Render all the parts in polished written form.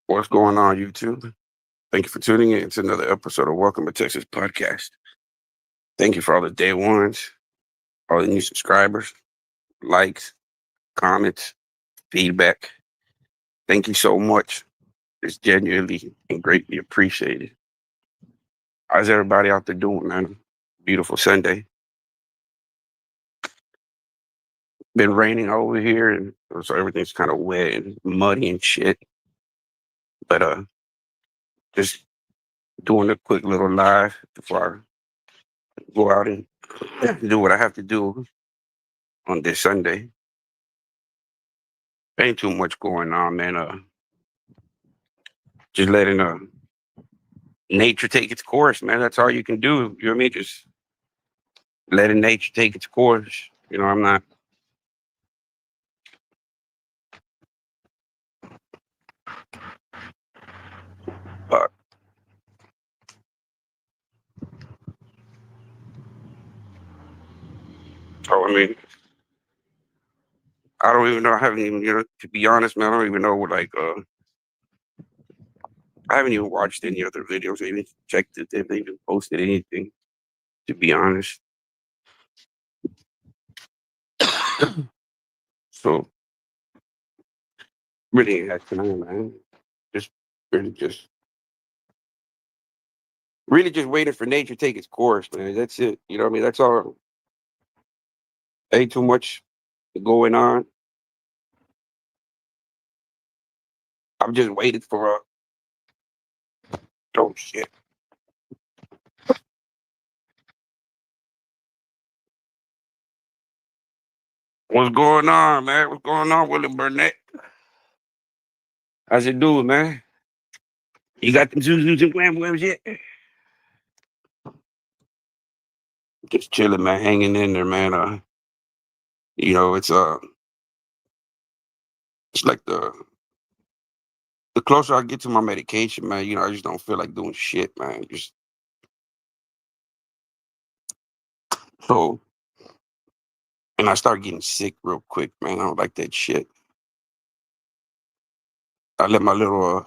What's going on, YouTube? Thank you for tuning in to another episode of Welcome to Texas Podcast. Thank you for all the day ones, all the new subscribers, likes, comments, feedback. Thank you so much. It's genuinely and greatly appreciated. How's everybody out there doing, man? Beautiful Sunday. Been raining over here, and so everything's kind of wet and muddy and shit. But just doing a quick little live before I go out and do what I have to do on this Sunday. Ain't too much going on, man. Just letting nature take its course, man. That's all you can do. You know what I mean? Just letting nature take its course. I'm not. Uh, so I mean, I don't even know. I haven't even, to be honest, man. I don't even know what I haven't even watched any other videos. I even checked if they even posted anything. To be honest, so really ain't had time, man. Just really just waiting for nature to take its course, man. That's it. You know what I mean? That's all. Ain't too much going on. I'm just waiting for oh shit. What's going on, man? What's going on, William Burnett? How's it doing, man? You got them Zuzus and Wham Whams yet? Just chilling, man, hanging in there, man. It's it's like the closer I get to my medication, man, I just don't feel like doing shit, man. Just so and I start getting sick real quick, man. I don't like that shit. I let my little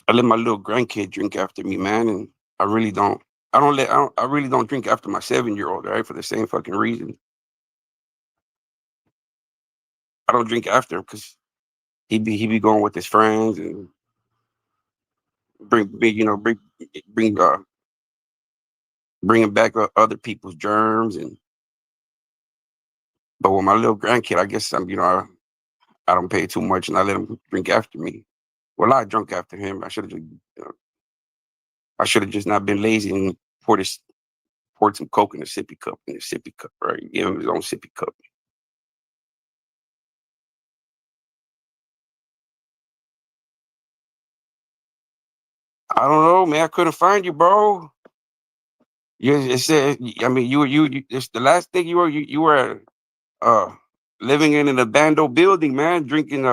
grandkid drink after me, man, and I really don't. I really don't drink after my 7-year-old, right? For the same fucking reason. I don't drink after him because he be going with his friends and bring bringing back other people's germs. And but with my little grandkid, I guess I don't pay too much and I let him drink after me. Well, I drunk after him. I should have just not been lazy and poured some coke in a sippy cup, right? Give him his own sippy cup. I don't know, man. I couldn't find you, bro. It said, I mean, it's the last thing you were uh living in an abandoned building, man, drinking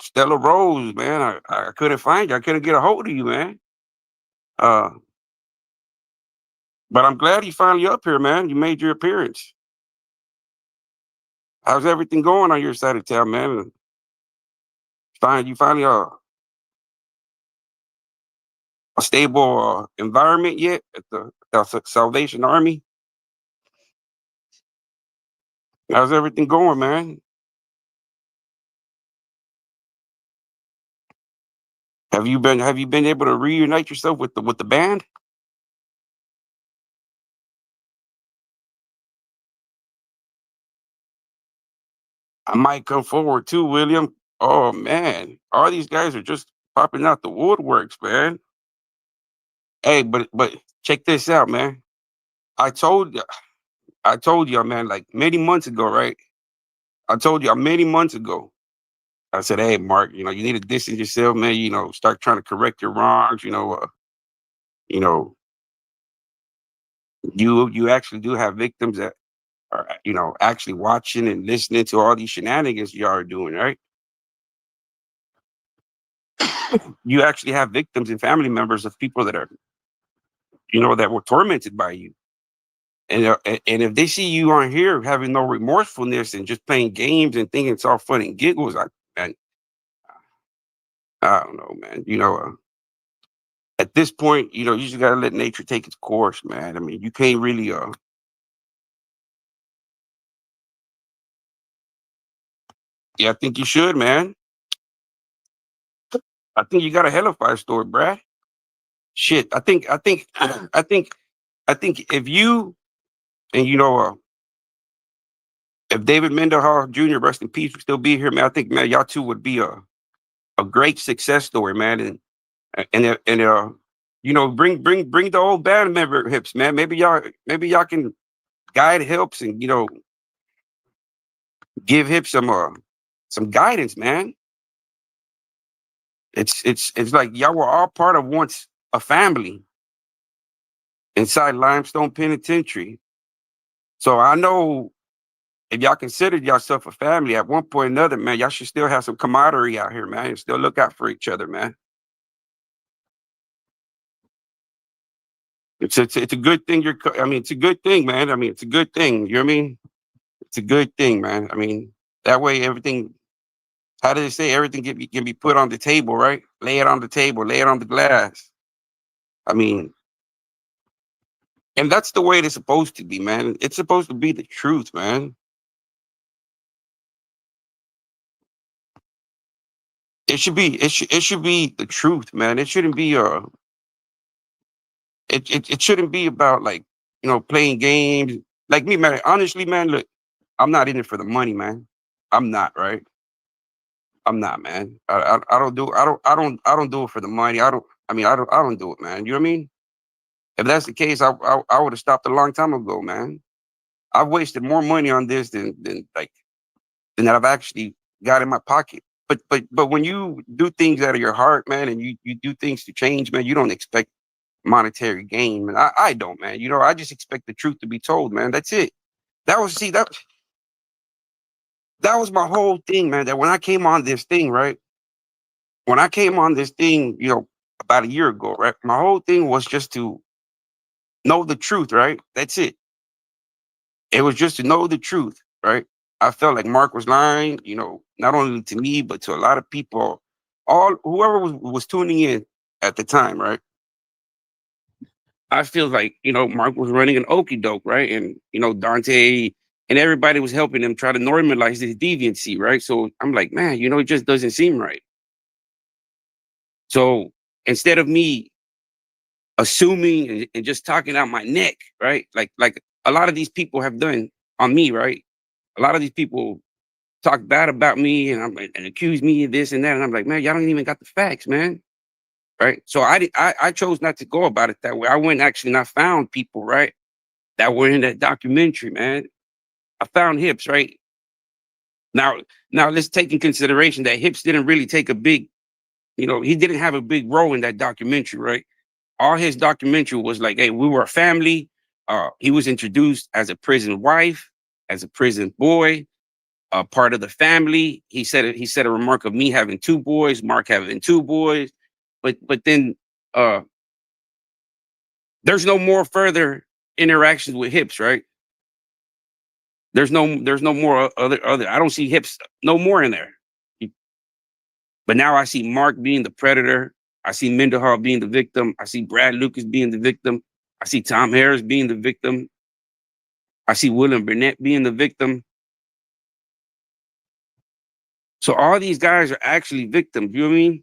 Stella Rose, man. I couldn't find you. I couldn't get a hold of you, man. Uh, but I'm glad you finally up here, man. You made your appearance. How's everything going on your side of town, man? You finally a stable environment yet at the Salvation Army? How's everything going, man? Have you been able to reunite yourself with the band? I might come forward too, William. Oh man, all these guys are just popping out the woodworks, man. Hey, but check this out, man. I told you, I told you, man, like many months ago, right? I told you many months ago. I said, hey, Mark, you need to distance yourself, man. Start trying to correct your wrongs. You know, you actually do have victims that are, actually watching and listening to all these shenanigans y'all are doing, right? You actually have victims and family members of people that are, that were tormented by you. And if they see you on here having no remorsefulness and just playing games and thinking it's all fun and giggles, man, I don't know, man. At this point, you just gotta let nature take its course, man. I mean, you can't really. Yeah, I think you should, man. I think you got a hell of a fire story, Brad. Shit, I think if you and if David Mendenhall Jr. rest in peace would still be here, man, I think, man, y'all two would be a great success story, man. And bring the old band member hips, man. Maybe y'all can guide hips and give him some guidance, man. It's like y'all were all part of once a family inside Limestone Penitentiary. So I know if y'all considered yourself a family at one point or another, man, y'all should still have some camaraderie out here, man, and still look out for each other, man. It's a good thing I mean, it's a good thing, man. I mean, it's a good thing. You know what I mean? It's a good thing, man. I mean, that way everything. How do they say everything can be put on the table, right? Lay it on the table, lay it on the glass. I mean, and that's the way it's supposed to be, man. It's supposed to be the truth, man. It should be the truth, man. It shouldn't be it shouldn't be about like playing games. Like me, man. Honestly, man, look, I'm not in it for the money, man. I'm not, right? I'm not, man. I don't do it for the money. I don't do it, man. You know what I mean? If that's the case, I would have stopped a long time ago, man. I've wasted more money on this than I've actually got in my pocket. But when you do things out of your heart, man, and you do things to change, man, you don't expect monetary gain, man. I don't, man. I just expect the truth to be told, man. That's it. That was my whole thing, man. That when I came on this thing, right? When I came on this thing, about a year ago, right? My whole thing was just to know the truth, right? That's it. It was just to know the truth, right? I felt like Mark was lying, not only to me, but to a lot of people, all whoever was tuning in at the time, right? I feel like, Mark was running an okey doke, right? And, Dante and everybody was helping him try to normalize this deviancy, right? So I'm like, man, it just doesn't seem right. So instead of me assuming and just talking out my neck, right? Like a lot of these people have done on me, right? A lot of these people talk bad about me and accuse me of this and that. And I'm like, man, y'all don't even got the facts, man. Right. So I chose not to go about it that way. I went actually and I found people, right, that were in that documentary, man. I found Hips, right? Now, now let's take in consideration that Hips didn't really take a big, he didn't have a big role in that documentary, right? All his documentary was like, hey, we were a family. He was introduced as a prison wife, as a prison boy, part of the family. He said a remark of me having two boys, Mark having two boys, but then uh, there's no more further interactions with Hips, right? There's no more other. I don't see Hips no more in there. But now I see Mark being the predator. I see Mendenhall being the victim. I see Brad Lucas being the victim. I see Tom Harris being the victim. I see William Burnett being the victim. So all these guys are actually victims. You know what I mean?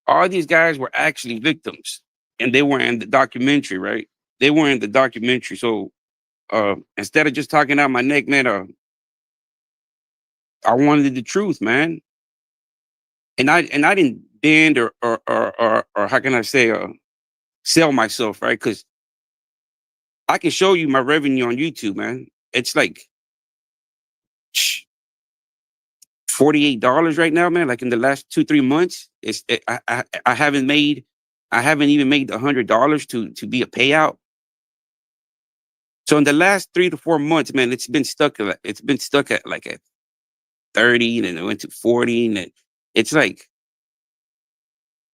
All these guys were actually victims, and they were in the documentary, right? They were in the documentary. So instead of just talking out my neck, man, I wanted the truth, man. And I didn't bend or how can I say sell myself, right? Because I can show you my revenue on YouTube, man. It's like $48 right now, man. Like in the last 2-3 months, I haven't even made $100 to be a payout. So in the last 3 to 4 months, man, it's been stuck at like at 30, and then it went to 40, and it's like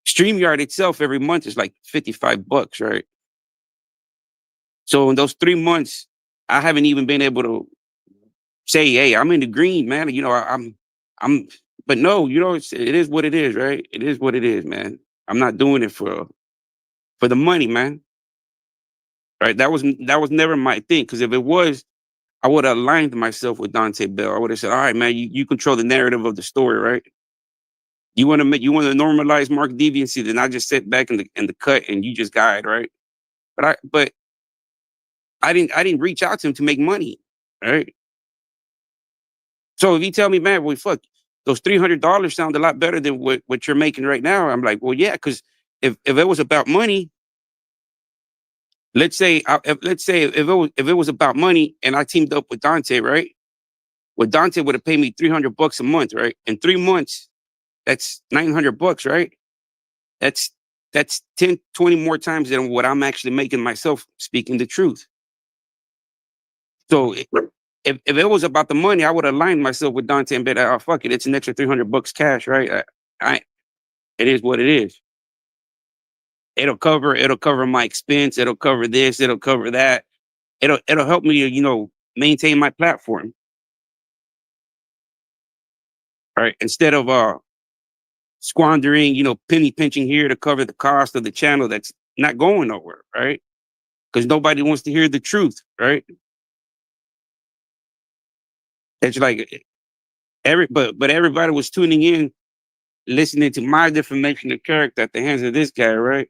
StreamYard itself every month is like $55, right? So in those 3 months, I haven't even been able to say, "Hey, I'm in the green, man." I'm but no, it is what it is, right? It is what it is, man. I'm not doing it for the money, man. Right? That was never my thing. Because if it was, I would have aligned myself with Dante Bell. I would have said, all right, man, you control the narrative of the story, right? You want to normalize mark deviancy, then I just sit back in the cut and you just guide, right? But I didn't reach out to him to make money, right? So if you tell me, man, well, fuck, those $300 sound a lot better than what you're making right now. I'm like, well, yeah, because if it was about money, let's say if it was about money and I teamed up with Dante, right? Well, Dante would have paid me $300 a month, right? In 3 months, that's $900, right? That's that's 10, 20 more times than what I'm actually making myself speaking the truth. So if it was about the money, I would align myself with Dante and bet, oh fuck it, it's an extra $300 cash, right? I it is what it is. It'll cover my expense. It'll cover this. It'll cover that. It'll help me, maintain my platform, right? Instead of squandering, penny pinching here to cover the cost of the channel that's not going nowhere, right? Because nobody wants to hear the truth, right? It's like but everybody was tuning in, listening to my defamation of character at the hands of this guy, right?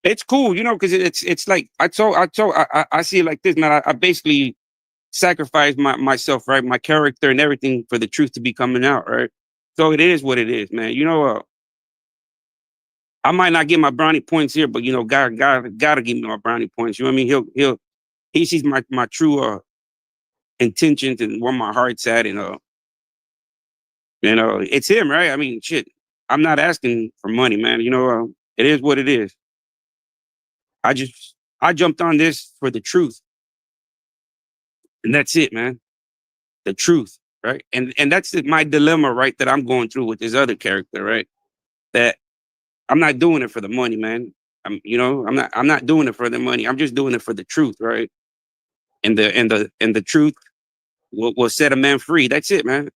It's cool, because it's like I see it like this, man. I basically sacrificed myself, right, my character and everything for the truth to be coming out, right? So it is what it is, man. I might not get my brownie points here, but God gotta give me my brownie points. You know what I mean? He sees my true intentions and where my heart's at, and it's him, right? I mean, shit. I'm not asking for money, man. It is what it is. I jumped on this for the truth, and that's it, man. The truth, right? And that's my dilemma, right? That I'm going through with this other character, right? That I'm not doing it for the money, man. I'm not doing it for the money. I'm just doing it for the truth, right? And the truth will set a man free. That's it, man.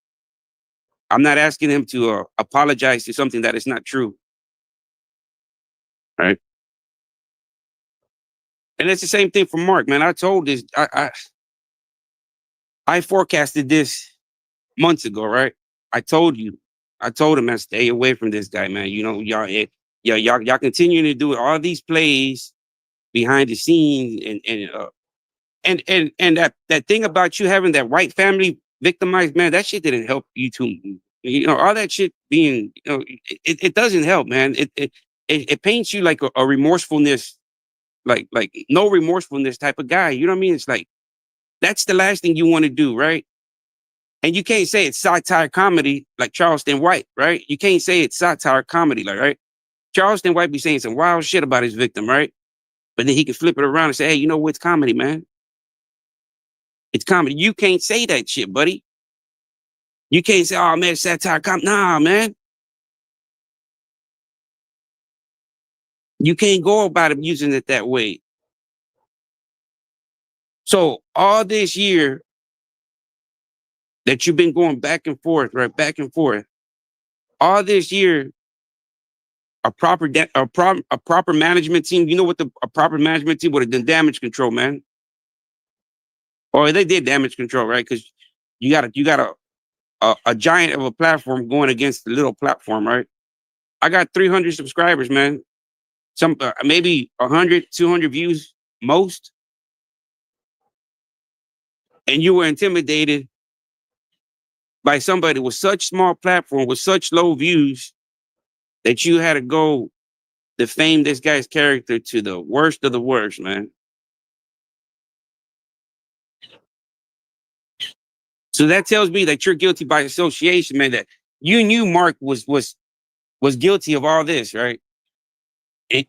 I'm not asking him to apologize to something that is not true, right? And it's the same thing for Mark, man. I told this, I forecasted this months ago, right? I told you, I told him, man, stay away from this guy, man. Y'all continuing to do all these plays behind the scenes, and that thing about you having that white family victimized, man, that shit didn't help you too. All that shit being, it doesn't help, man. It paints you like a remorsefulness, like no remorsefulness type of guy. You know what I mean? It's like that's the last thing you want to do, right? And you can't say it's satire comedy like Charleston White, right? You can't say it's satire comedy, like, right? Charleston White be saying some wild shit about his victim, right? But then he can flip it around and say, hey, you know what? It's comedy, man. It's comedy. You can't say that shit, buddy. You can't say, oh man, it's satire comedy. Nah, man. You can't go about it using it that way. So all this year that you've been going back and forth, right? Back and forth. All this year, a proper management team. You know what a proper management team would have done? Damage control, man. Or they did damage control, right? Because you got a giant of a platform going against the little platform, right? I got 300 subscribers, man. Some maybe 100, 200 views most, and you were intimidated by somebody with such small platform with such low views that you had to go defame this guy's character to the worst of the worst, man. So that tells me that you're guilty by association, man. That you knew Mark was guilty of all this, right?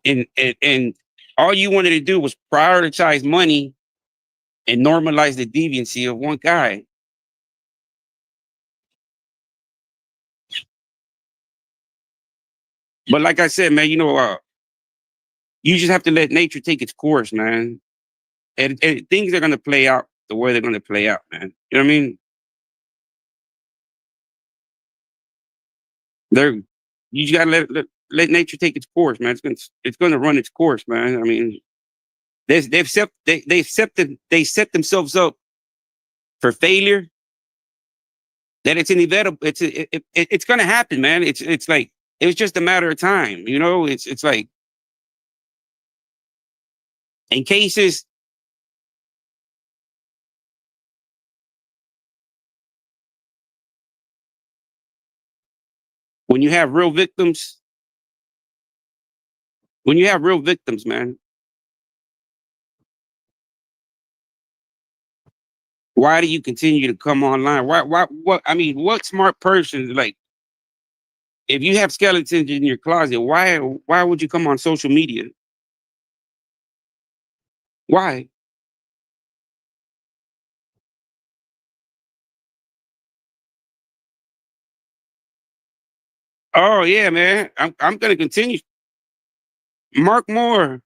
And all you wanted to do was prioritize money and normalize the deviancy of one guy. But like I said, man, you just have to let nature take its course, man. And things are gonna play out the way they're gonna play out, man. You know what I mean? They're you just gotta let nature take its course, man. It's gonna run its course, man. I mean, they set themselves up for failure. That it's inevitable. It's gonna happen, man. It's like it's just a matter of time. It's like in cases when you have real victims, man. Why do you continue to come online? Why? What? I mean, what smart person like if you have skeletons in your closet? Why would you come on social media? Why? Oh yeah, man. I'm gonna continue. Mark Moore.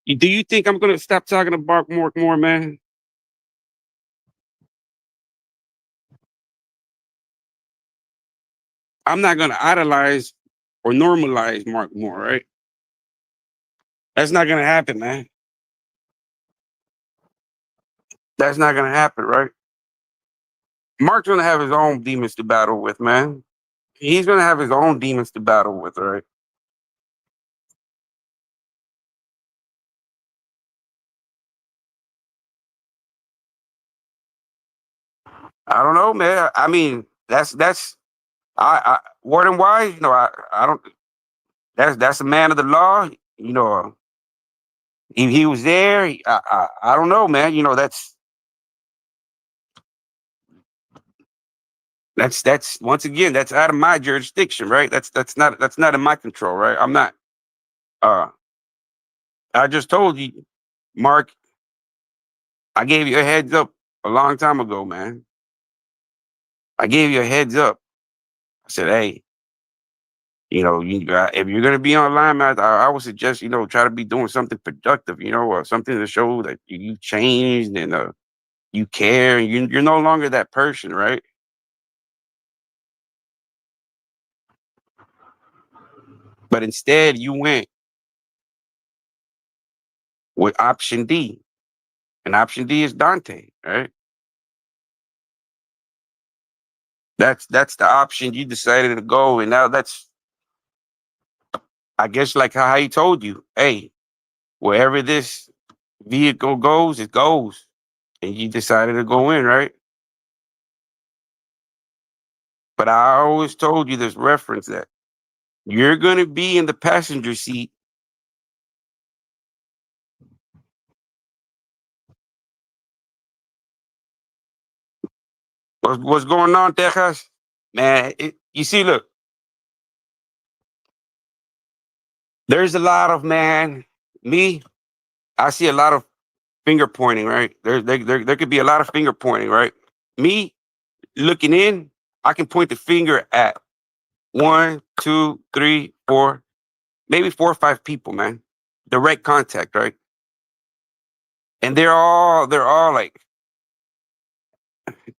Do you think I'm gonna stop talking about Mark Moore, man? I'm not gonna idolize or normalize Mark Moore, right? That's not gonna happen, man. That's not gonna happen, right? Mark's gonna have his own demons to battle with, man. He's gonna have his own demons to battle with, right? I don't know, man. I mean, that's I Warden Wise, I don't. That's a man of the law. He was there. I don't know, man. That's once again that's out of my jurisdiction, right? That's not in my control, right? I'm not. Uh, I just told you, Mark. I gave you a heads up a long time ago, man. I gave you a heads up. I said, hey, if you're gonna be online, man, I would suggest try to be doing something productive, or something to show that you changed and you care, and you're no longer that person, right? But instead, you went with option D, and option D is Dante, right? That's the option you decided to go, and now that's, I guess, like how he told you, hey, wherever this vehicle goes, it goes, and you decided to go in, right? But I always told you this reference that you're gonna be in the passenger seat. What's going on, Texas? Man, you see, look, there's a lot of me. I see a lot of finger pointing, right? There could be a lot of finger pointing, right? Me looking in, I can point the finger at one, two, three, four, maybe 4 or 5 people, man. Direct contact, right? And they're all like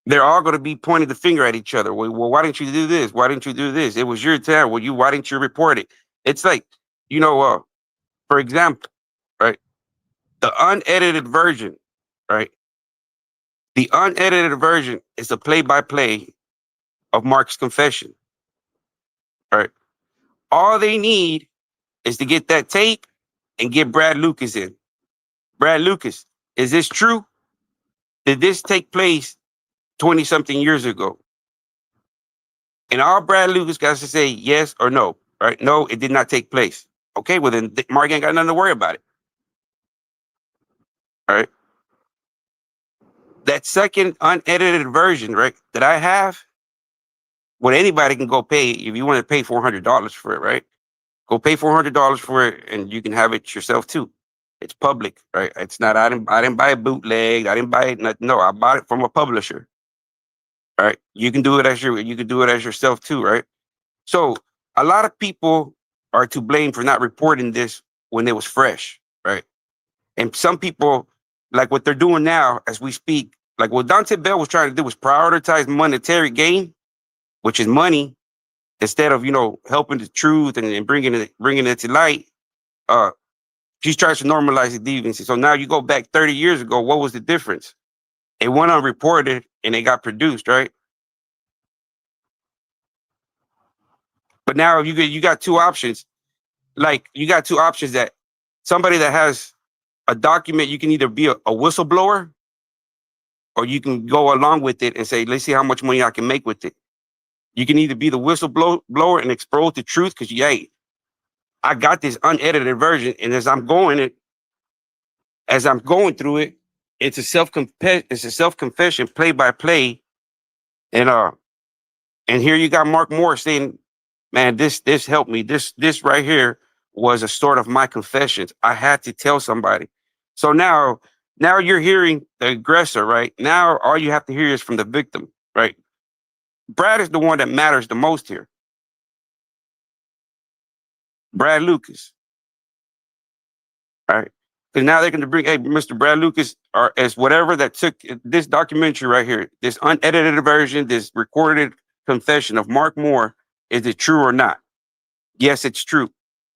they're all going to be pointing the finger at each other. Well, why didn't you do this? Why didn't you do this? It was your time. Why didn't you report it? It's like, you know, uh, for example, right? The unedited version, right? The unedited version is a play-by-play of Mark's confession, right? All they need is to get that tape and get Brad Lucas in. Brad Lucas, is this true? Did this take place 20 something years ago? And all Brad Lucas got to say yes or no, right? No, it did not take place. Okay, well then Mark ain't got nothing to worry about it. All right. That second unedited version, right, that I have, what anybody can go pay if you want to pay $400 for it, right? Go pay $400 for it and you can have it yourself too. It's public, right? It's not, I didn't buy a bootleg, I didn't buy it, no, I bought it from a publisher. Right. You can do it as yourself too, right? So a lot of people are to blame for not reporting this when it was fresh, right? And some people, like what they're doing now as we speak, like what Dante Bell was trying to do was prioritize monetary gain, which is money, instead of helping the truth and bringing it to light, uh, she tries to normalize the deviancy. So now you go back 30 years ago. What was the difference? It went unreported and it got produced, right? But now you got two options. Like you got two options that somebody that has a document, you can either be a whistleblower or you can go along with it and say, let's see how much money I can make with it. You can either be the whistleblower and expose the truth because, hey, I got this unedited version, and as I'm going through it, it's a self confession, play by play, and here you got Mark Moore saying, "Man, this helped me. This right here was a sort of my confessions. I had to tell somebody." So now you're hearing the aggressor, right? Now all you have to hear is from the victim, right? Brad is the one that matters the most here. Brad Lucas, right? Because now they're going to bring, hey, Mr. Brad Lucas, or as whatever that took this documentary right here, this unedited version, this recorded confession of Mark Moore. Is it true or not? Yes, it's true.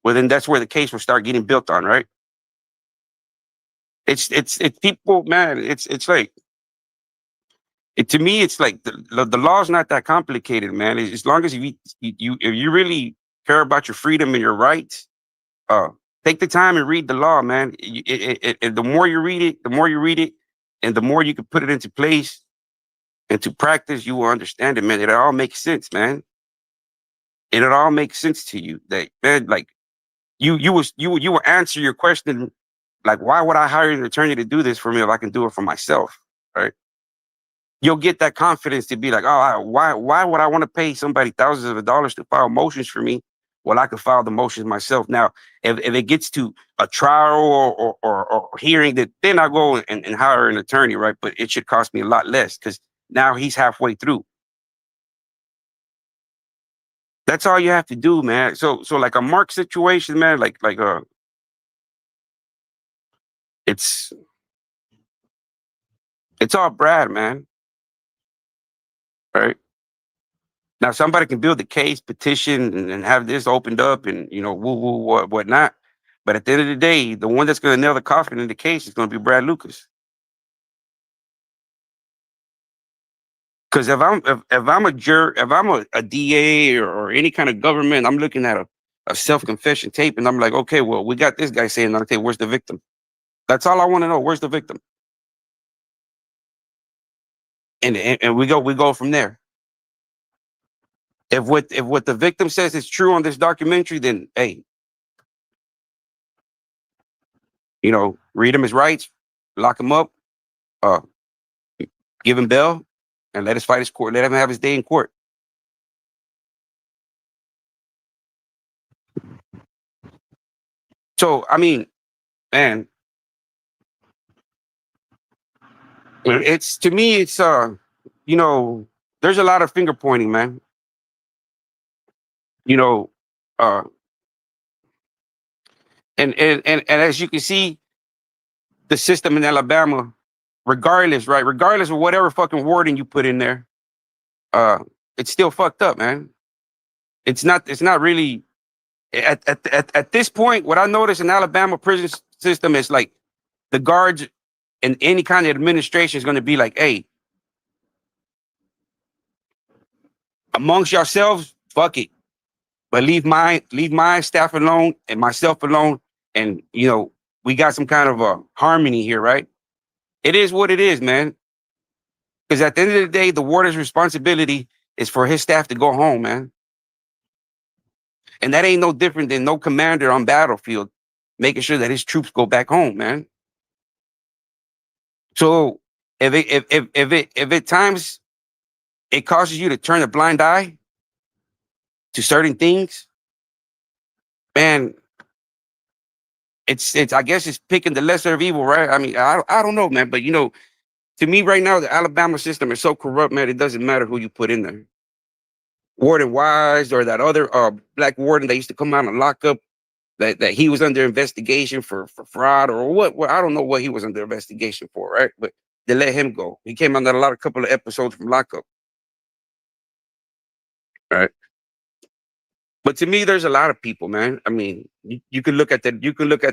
Well, then that's where the case will start getting built on, right? It's people, man. It's like to me, it's like the law's not that complicated, man. As long as you if you really care about your freedom and your rights, uh, take the time and read the law, man. The more you read it, and the more you can put it into place, into practice, you will understand it, man. It all makes sense, man. It all makes sense to you that, man, like you will answer your question like, why would I hire an attorney to do this for me if I can do it for myself, right? You'll get that confidence to be like, oh, why would I want to pay somebody thousands of dollars to file motions for me? Well, I can file the motions myself. Now, if it gets to a trial or hearing, that then I go and hire an attorney, right? But it should cost me a lot less because now he's halfway through. That's all you have to do, man. So like a Mark situation, man, it's it's all Brad, man. Right? Now somebody can build a case, petition, and have this opened up and woo woo whatnot. But at the end of the day, the one that's gonna nail the coffin in the case is gonna be Brad Lucas. Because if I'm a juror, if I'm a DA or any kind of government, I'm looking at a self-confession tape and I'm like, okay, well, we got this guy saying, okay, where's the victim? That's all I want to know. Where's the victim? And we go from there. If what the victim says is true on this documentary, then hey, read him his rights, lock him up, uh, give him bail, and let us fight his court. Let him have his day in court. So I mean, man, it's to me, it's you know, there's a lot of finger pointing, man. You know, uh, and as you can see, the system in Alabama, regardless, right, regardless of whatever fucking wording you put in there, uh, it's still fucked up, man. It's not really at this point. What I notice in Alabama prison system is like the guards and any kind of administration is going to be like, hey, amongst yourselves, fuck it, but leave my staff alone and myself alone, and we got some kind of a harmony here, right? It is what it is, man. Because at the end of the day, the warden's responsibility is for his staff to go home, man. And that ain't no different than no commander on battlefield making sure that his troops go back home, man. So if at times it causes you to turn a blind eye to certain things, man, it's I guess it's picking the lesser of evil, right? I mean, I don't know, man, but to me right now, the Alabama system is so corrupt, man. It doesn't matter who you put in there. Warden Wise or that other black warden that used to come out and lock up, that he was under investigation for fraud or what? Well, I don't know what he was under investigation for, right? But they let him go. He came under a couple of episodes from lockup, right? But to me, there's a lot of people, man. I mean, you can look at the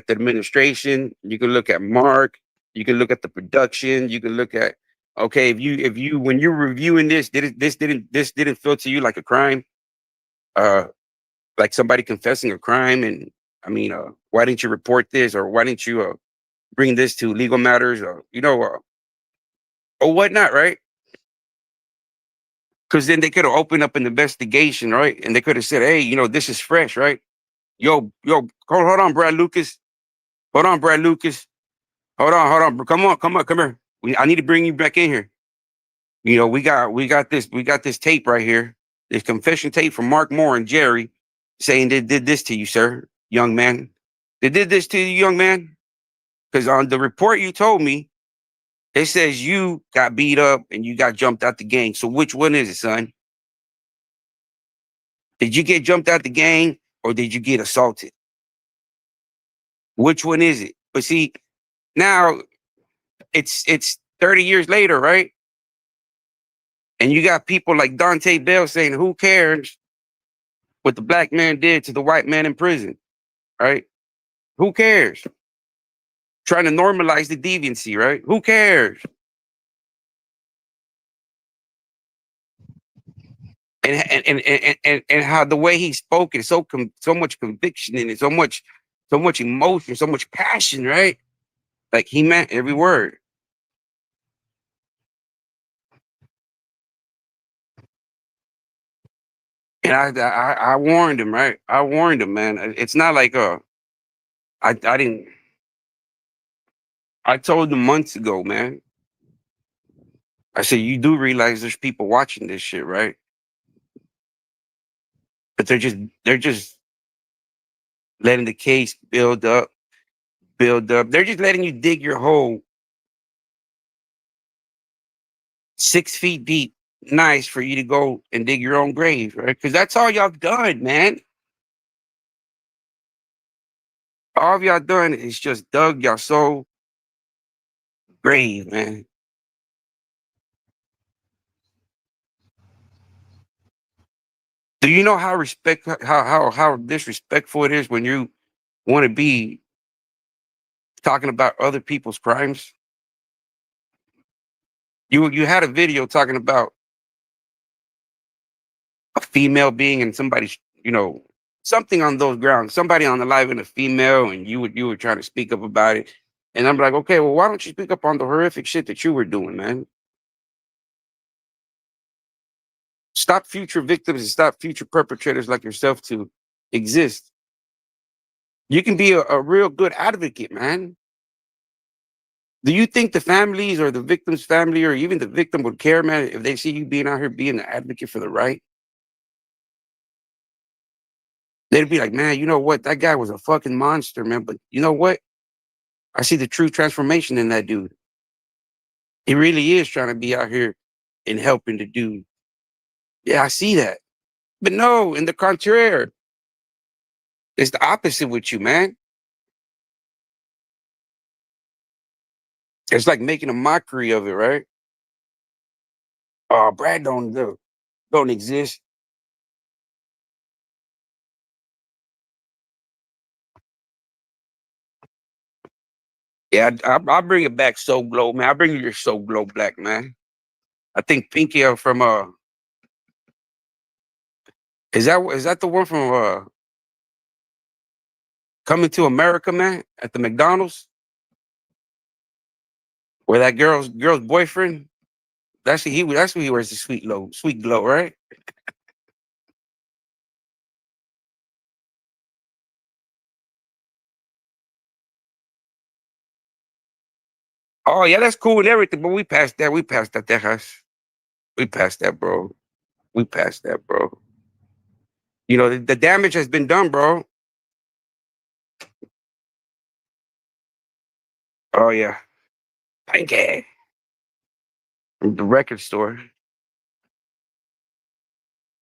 administration, you can look at Mark, you can look at the production, you can look at, okay, if you when you're reviewing this, this didn't feel to you like a crime, uh, like somebody confessing a crime, and I mean, why didn't you report this, or why didn't you bring this to legal matters, or or whatnot, right? Because then they could have opened up an investigation, right? And they could have said, hey, this is fresh, right? Yo, hold on, Brad Lucas. Hold on, Brad Lucas. Hold on. Come on, come here. I need to bring you back in here. We got this tape right here. This confession tape from Mark Moore and Jerry saying they did this to you, sir, young man. They did this to you, young man. Because on the report you told me, it says you got beat up and you got jumped out the gang. So which one is it, son? Did you get jumped out the gang or did you get assaulted? Which one is it? But see, now it's 30 years later, right? And you got people like Dante Bell saying, who cares what the black man did to the white man in prison, right? Who cares? Trying to normalize the deviancy, right? Who cares? And how the way he spoke is so much conviction in it, so much emotion, so much passion, right? Like he meant every word. And I warned him, right? I warned him, man. It's not like I didn't. I told him months ago, man. I said, you do realize there's people watching this shit, right? But they're just letting the case build up, build up. They're just letting you dig your hole 6 feet deep, nice for you to go and dig your own grave, right? Because that's all y'all done, man. All y'all done is just dug your soul grave, man. Do you know how disrespectful it is when you want to be talking about other people's crimes? You had a video talking about a female being and somebody's, something on those grounds, somebody on the live and a female, and you were trying to speak up about it. And I'm like, okay, well, why don't you speak up on the horrific shit that you were doing, man? Stop future victims and stop future perpetrators like yourself to exist. You can be a real good advocate, man. Do you think the families or the victim's family or even the victim would care, man, if they see you being out here being an advocate for the right? They'd be like, man, you know what? That guy was a fucking monster, man. But you know what? I see the true transformation in that dude. He really is trying to be out here and helping the dude. Yeah, I see that. But no, in the contrary, it's the opposite with you, man. It's like making a mockery of it, right? Oh, Brad don't exist. Yeah, I'll bring it back. So glow, man. I'll bring you your so glow black, man. I think Pinky from is that the one from Coming to America, man? At the McDonald's where that girl's boyfriend. That's who he wears the sweet glow, right? Oh yeah, that's cool and everything, but we passed that. We passed that. That has we passed that, bro. We passed that, bro. The damage has been done, bro. Oh yeah, Pinky from the record store.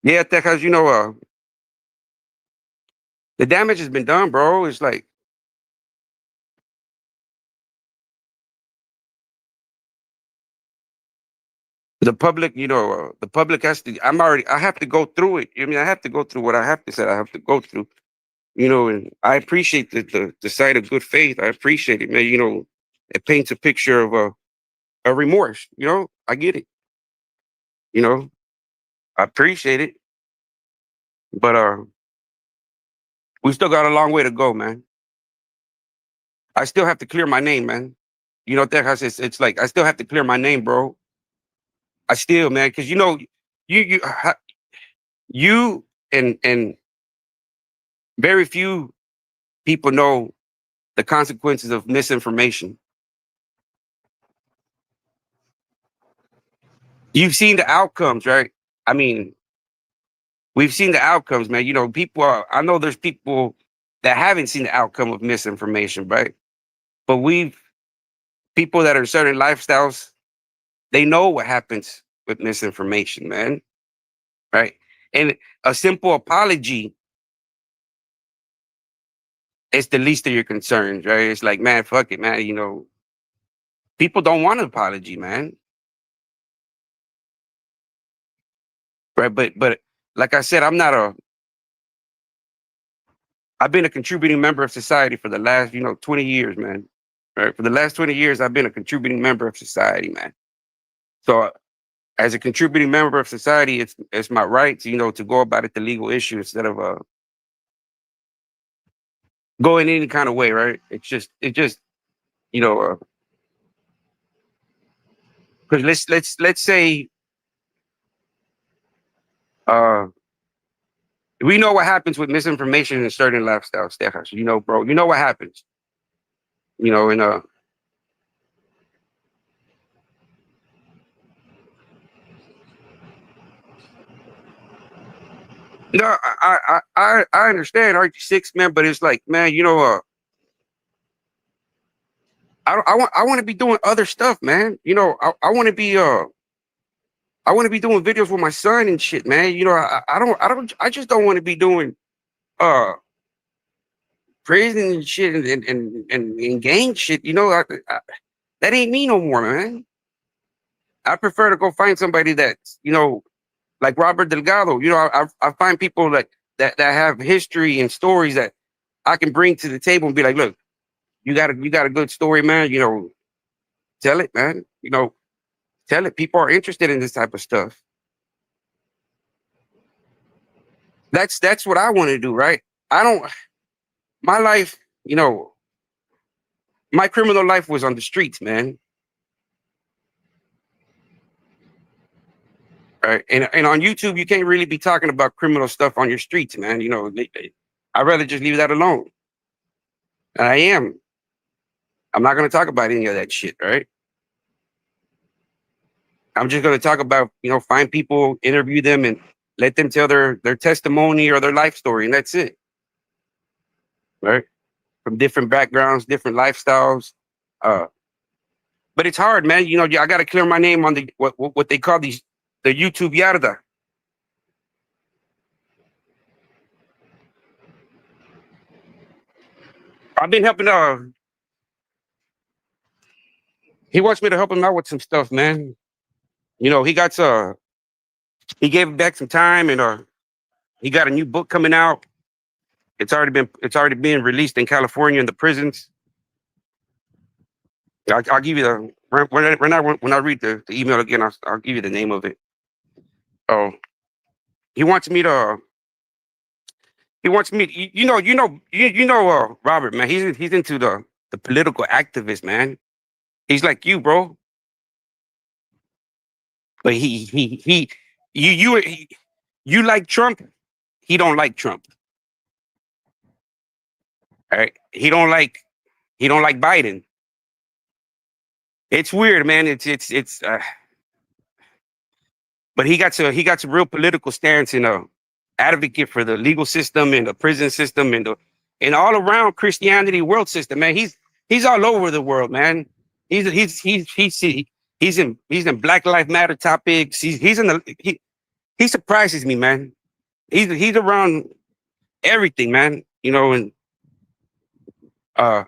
Yeah, Texas. The damage has been done, bro. It's like The public, the public has to. I have to go through it. I mean, I have to go through what I have to say. I have to go through. And I appreciate the side of good faith. I appreciate it, man. It paints a picture of a remorse. I get it. You know, I appreciate it, but we still got a long way to go, man. I still have to clear my name, man. Tejas, it's like I still have to clear my name, bro. I still, man, because you and very few people know the consequences of misinformation. You've seen the outcomes, right? I mean, we've seen the outcomes, man. I know there's people that haven't seen the outcome of misinformation, right? But people that are in certain lifestyles, they know what happens with misinformation, man. Right? And a simple apology is the least of your concerns, right? It's like, man, fuck it, man. People don't want an apology, man. Right? But like I said, I've been a contributing member of society for the last, 20 years, man. Right? For the last 20 years, I've been a contributing member of society, man. So as a contributing member of society, it's my right to go about it the legal issue instead of going any kind of way, right? It just you know because let's say uh we know what happens with misinformation in certain lifestyles, Tejas. Bro, you know what happens. And no, I understand RG6, man, but it's like, man, I want to be doing other stuff, man. I want to be doing videos with my son and shit, man. I just don't want to be doing uh praising and shit and gang shit. That ain't me no more, man. I prefer to go find somebody that's, like Robert Delgado. I find people that have history and stories that I can bring to the table and be like, look, you got a good story, man. Tell it, man. Tell it. People are interested in this type of stuff. That's what I want to do, right? I don't. My life, my criminal life was on the streets, man. Right? And on YouTube, you can't really be talking about criminal stuff on your streets, man. I'd rather just leave that alone. And I am. I'm not going to talk about any of that shit, right? I'm just going to talk about, find people, interview them, and let them tell their testimony or their life story, and that's it, right? From different backgrounds, different lifestyles. Uh, but it's hard, man. I got to clear my name on the what they call the YouTube yarda. I've been helping. He wants me to help him out with some stuff, man. He gave back some time, and he got a new book coming out. It's already been released in California in the prisons. I'll give you when I read the email again. I'll give you the name of it. Oh, he wants me to. He wants me. Robert, man. He's into the political activist, man. He's like you, bro. But you like Trump. He don't like Trump. All right. He don't like Biden. It's weird, man. It's. But he got some real political stance and advocate for the legal system and the prison system and all around Christianity world system, man. He's all over the world, man. He's in Black Lives Matter topics. He surprises me, man. He's around everything, man. And uh,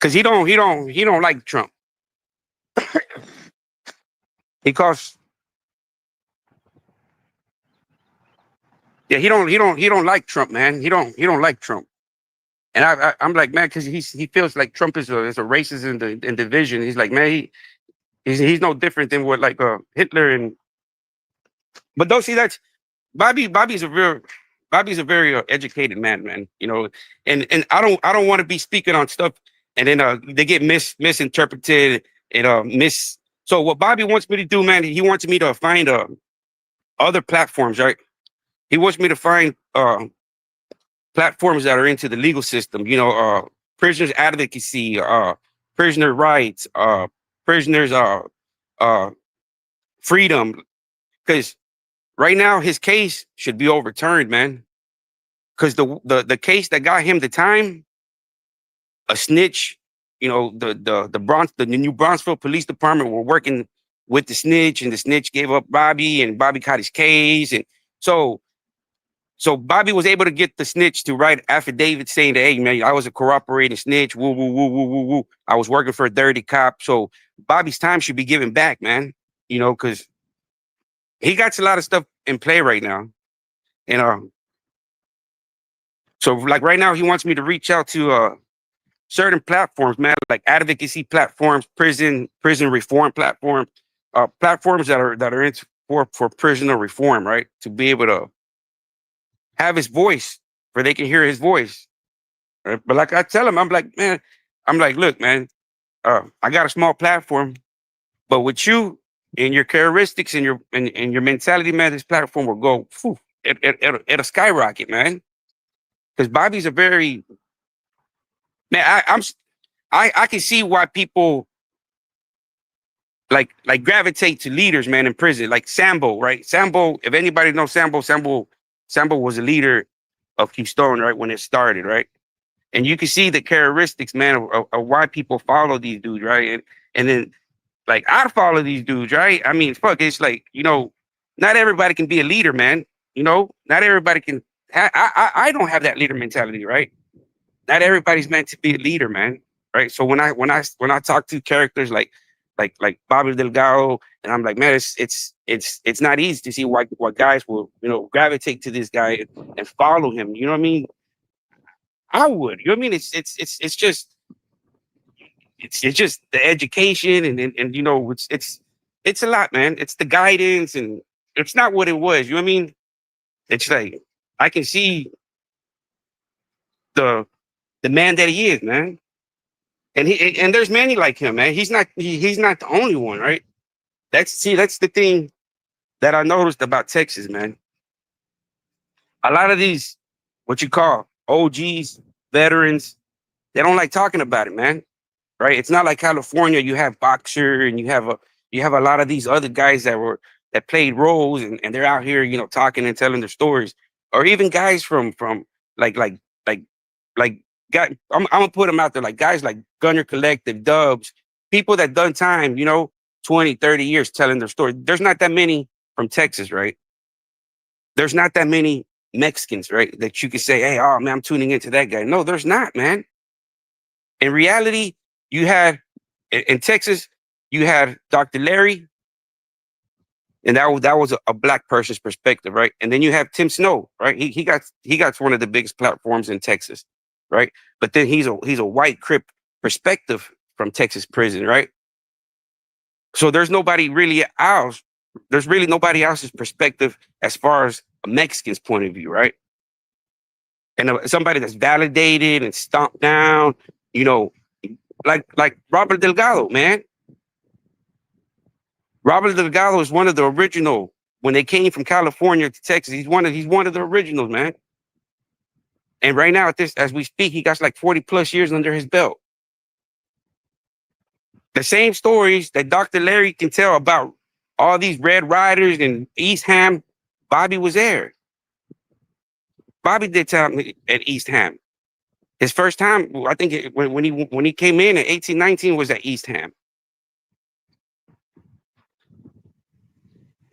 because he don't like Trump. He calls. Yeah, he don't like Trump, man. He don't like Trump. And I'm like, man, because he feels like Trump is a racist in division. He's like, man, he's no different than what like Hitler and. But don't see that's Bobby. Bobby's a very educated man, man. You know, and I don't want to be speaking on stuff and then they get misinterpreted and miss. So what Bobby wants me to do, man, he wants me to find other platforms, right? He wants me to find platforms that are into the legal system, prisoners advocacy, prisoner rights, prisoners uh freedom. Because right now his case should be overturned, man. Because the case that got him the time, a snitch, the New Bronxville Police Department were working with the snitch, and the snitch gave up Bobby, and Bobby caught his case, and so So Bobby was able to get the snitch to write affidavit saying that, hey man, I was a cooperating snitch. Woo woo woo woo woo woo. I was working for a dirty cop. So Bobby's time should be given back, man. Because he got a lot of stuff in play right now. And so like right now, he wants me to reach out to certain platforms, man, like advocacy platforms, prison reform platforms, platforms that are in for prisoner reform, right? To be able to have his voice, where they can hear his voice. Right? But like I tell him, I'm like, man, look, man, I got a small platform, but with you and your characteristics and your mentality, man, this platform will go, phew, it'll skyrocket, man. Because Bobby's a very man. I can see why people like gravitate to leaders, man, in prison, like Sambo, right? Sambo, if anybody knows Sambo was a leader of Keystone, right, when it started, right? And you can see the characteristics, man, of why people follow these dudes, right? And then like I follow these dudes, right? I mean, fuck, it's like, not everybody can be a leader, man. Not everybody can. I don't have that leader mentality, right? Not everybody's meant to be a leader, man. Right. So when I talk to characters like Bobby Delgado, and I'm like, man, it's not easy to see why guys will gravitate to this guy and follow him. You know what I mean? I would. You know what I mean? It's just the education and it's a lot, man. It's the guidance and it's not what it was. You know what I mean? It's like I can see the the man that he is, man. And there's many like him, man. He's not the only one, right? That's the thing that I noticed about Texas, man. A lot of these what you call OGs, veterans, they don't like talking about it, man. Right? It's not like California. You have Boxer and you have a lot of these other guys that played roles and they're out here, talking and telling their stories. Or even guys from like like like like guy, I'm gonna put them out there like guys like Gunner Collective, Dubs, people that done time, 20, 30 years telling their story. There's not that many from Texas, right? There's not that many Mexicans, right? That you could say, hey, oh man, I'm tuning into that guy. No, there's not, man. In reality, you had in Texas, you had Dr. Larry, and that was a black person's perspective, right? And then you have Tim Snow, right? He got one of the biggest platforms in Texas, right? But then he's a white Crip perspective from Texas prison, right? So there's nobody really else. There's really nobody else's perspective as far as a Mexican's point of view, right? And somebody that's validated and stomped down, you know, like Robert Delgado, man. Robert Delgado is one of the original when they came from California to Texas. He's one of the originals, man. And right now, as we speak, he got like 40 plus years under his belt. The same stories that Dr. Larry can tell about all these Red Riders and East Ham, Bobby was there. Bobby did time at East Ham. His first time, I think, when he came in 1819 was at East Ham.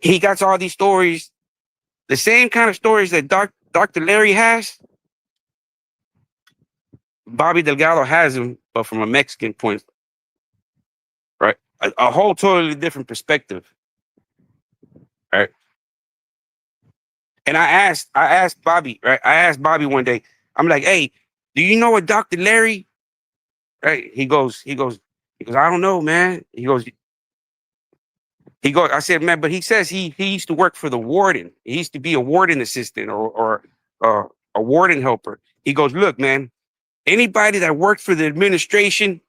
He got all these stories, the same kind of stories that Dr. Larry has. Bobby Delgado has them, but from a Mexican point, right? a whole totally different perspective, right? And I asked Bobby, right? I asked Bobby one day, I'm like, hey, do you know a Dr. Larry? Right? He goes, I don't know, man. He goes, I said, man, but he says he used to work for the warden. He used to be a warden assistant or a warden helper. He goes, look, man, anybody that worked for the administration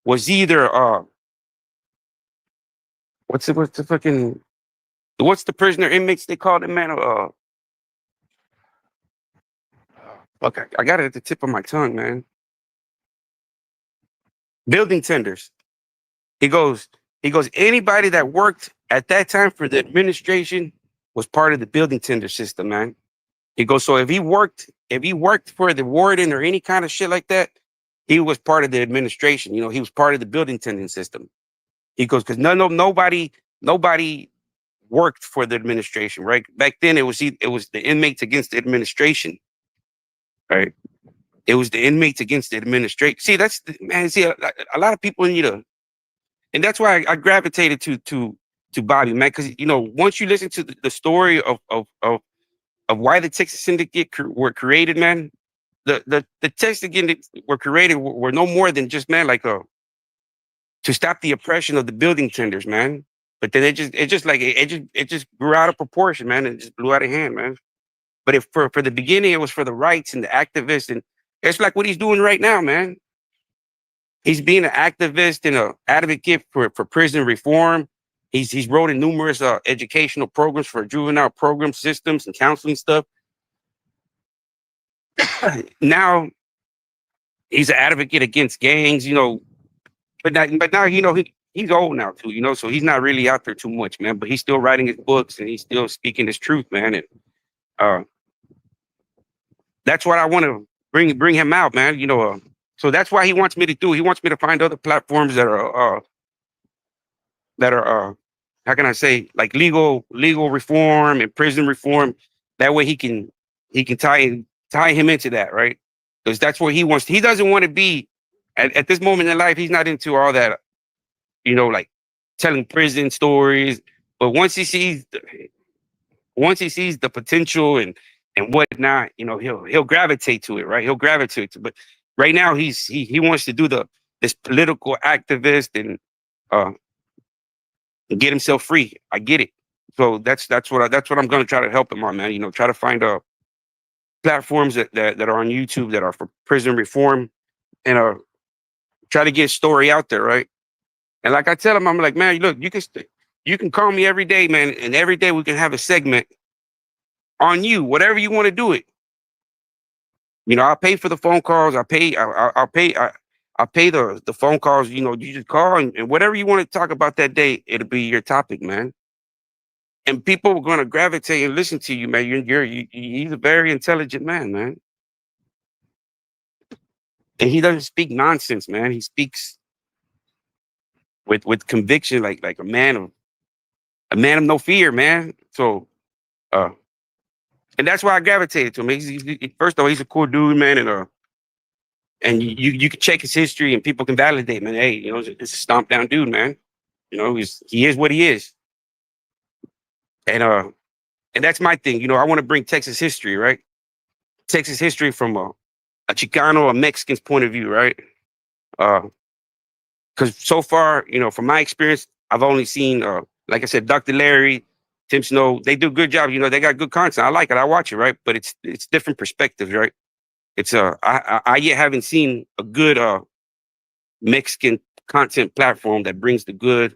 was either what's the prisoner inmates they call them, man? Okay, I got it at the tip of my tongue, man. Building tenders. He goes, anybody that worked at that time for the administration was part of the building tender system, man. He goes, so if he worked for the warden or any kind of shit like that, he was part of the administration. You know, he was part of the building tending system. He goes, because nobody worked for the administration, right? Back then it was the inmates against the administration, right? It was the inmates against the administration. See, man. See, a lot of people need to, and that's why I gravitated to Bobby, man, because you know once you listen to the story of why the Texas Syndicate were created, man, the Texas Syndicate were created were no more than just, man, like to stop the oppression of the building tenders, man. But then it just grew out of proportion, man, and it just blew out of hand, man. But if for the beginning it was for the rights and the activists, and it's like what he's doing right now, man. He's being an activist and an advocate for prison reform. He's wrote in numerous educational programs for juvenile program systems and counseling stuff. Now he's an advocate against gangs, you know. But now you know he's old now too, you know, so he's not really out there too much, man. But he's still writing his books and he's still speaking his truth, man. And uh, that's what I want to bring him out, man. You know, so that's why he wants me to do. He wants me to find other platforms that are how can I say, like legal reform and prison reform. That way he can tie him into that, right? Because that's where he wants. He doesn't want to be at this moment in life. He's not into all that, you know, like telling prison stories. But once he sees the potential and whatnot, you know, he'll gravitate to it, right? He'll gravitate to. But right now, he wants to do this political activist and uh, get himself free. I get it. So that's what I'm going to try to help him on, man. You know, try to find platforms that are on YouTube that are for prison reform and try to get his story out there, right? And like I tell him, I'm like, man, look, you can call me every day, man, and every day we can have a segment on you, whatever you want to do it. You know, I'll pay for the phone calls. I'll pay the phone calls. You know, you just call and whatever you want to talk about that day, it'll be your topic, man. And people are going to gravitate and listen to you, man. He's a very intelligent man, man. And he doesn't speak nonsense, man. He speaks with conviction, like a man of no fear, man. So, uh, and that's why I gravitated to him. First of all, he's a cool dude, man, and you can check his history and people can validate, man. Hey, you know, it's a stomp down dude, man. You know, he is what he is, and that's my thing. You know, I want to bring Texas history, right? Texas history from a Chicano, a Mexican's point of view, right? Because so far, you know, from my experience, I've only seen, like I said, Dr. Larry, Tim Snow. They do a good job. You know, they got good content. I like it. I watch it, right? But it's different perspectives, right? It's I yet haven't seen a good Mexican content platform that brings the good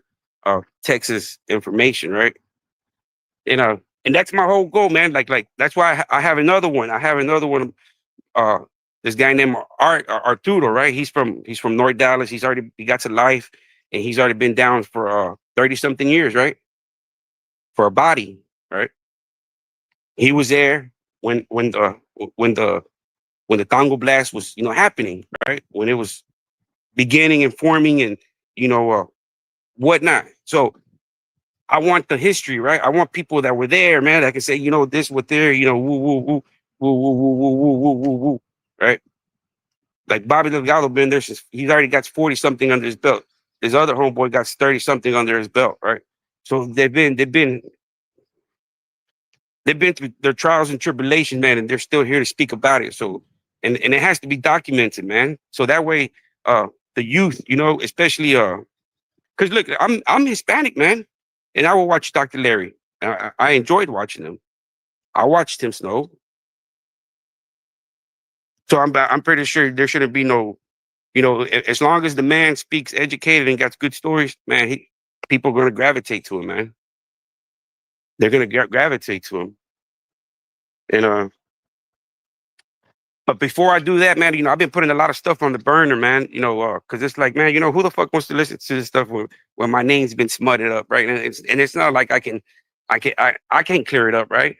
Texas information, right? And that's my whole goal, man. Like that's why I have another one. I have another one. Uh, this guy named Arturo, right? He's from North Dallas. He got to life, and he's already been down for 30 something years, right? For a body, right? He was there when the Tango Blast was, you know, happening, right? When it was beginning and forming and, you know, whatnot. So I want the history, right? I want people that were there, man, that can say, you know, this, what there, you know, woo, woo, woo, woo, woo, woo, woo, woo, woo, woo, woo, right? Like Bobby Delgado been there since he's already got 40 something under his belt. this other homeboy got 30 something under his belt, right? So they've been through their trials and tribulations, man, and they're still here to speak about it. So, and it has to be documented, man. So that way, uh, the youth, especially because look, I'm Hispanic, man, and I will watch Dr. Larry. I enjoyed watching him. I watched Tim Snow, so I'm pretty sure there shouldn't be no, as long as the man speaks educated and got good stories, man, people are gonna gravitate to him, man. They're gonna gravitate to him, and But before I do that, man, I've been putting a lot of stuff on the burner, man. Because it's like, man, who the fuck wants to listen to this stuff when my name's been smutted up, right? And it's not like I can't clear it up, right?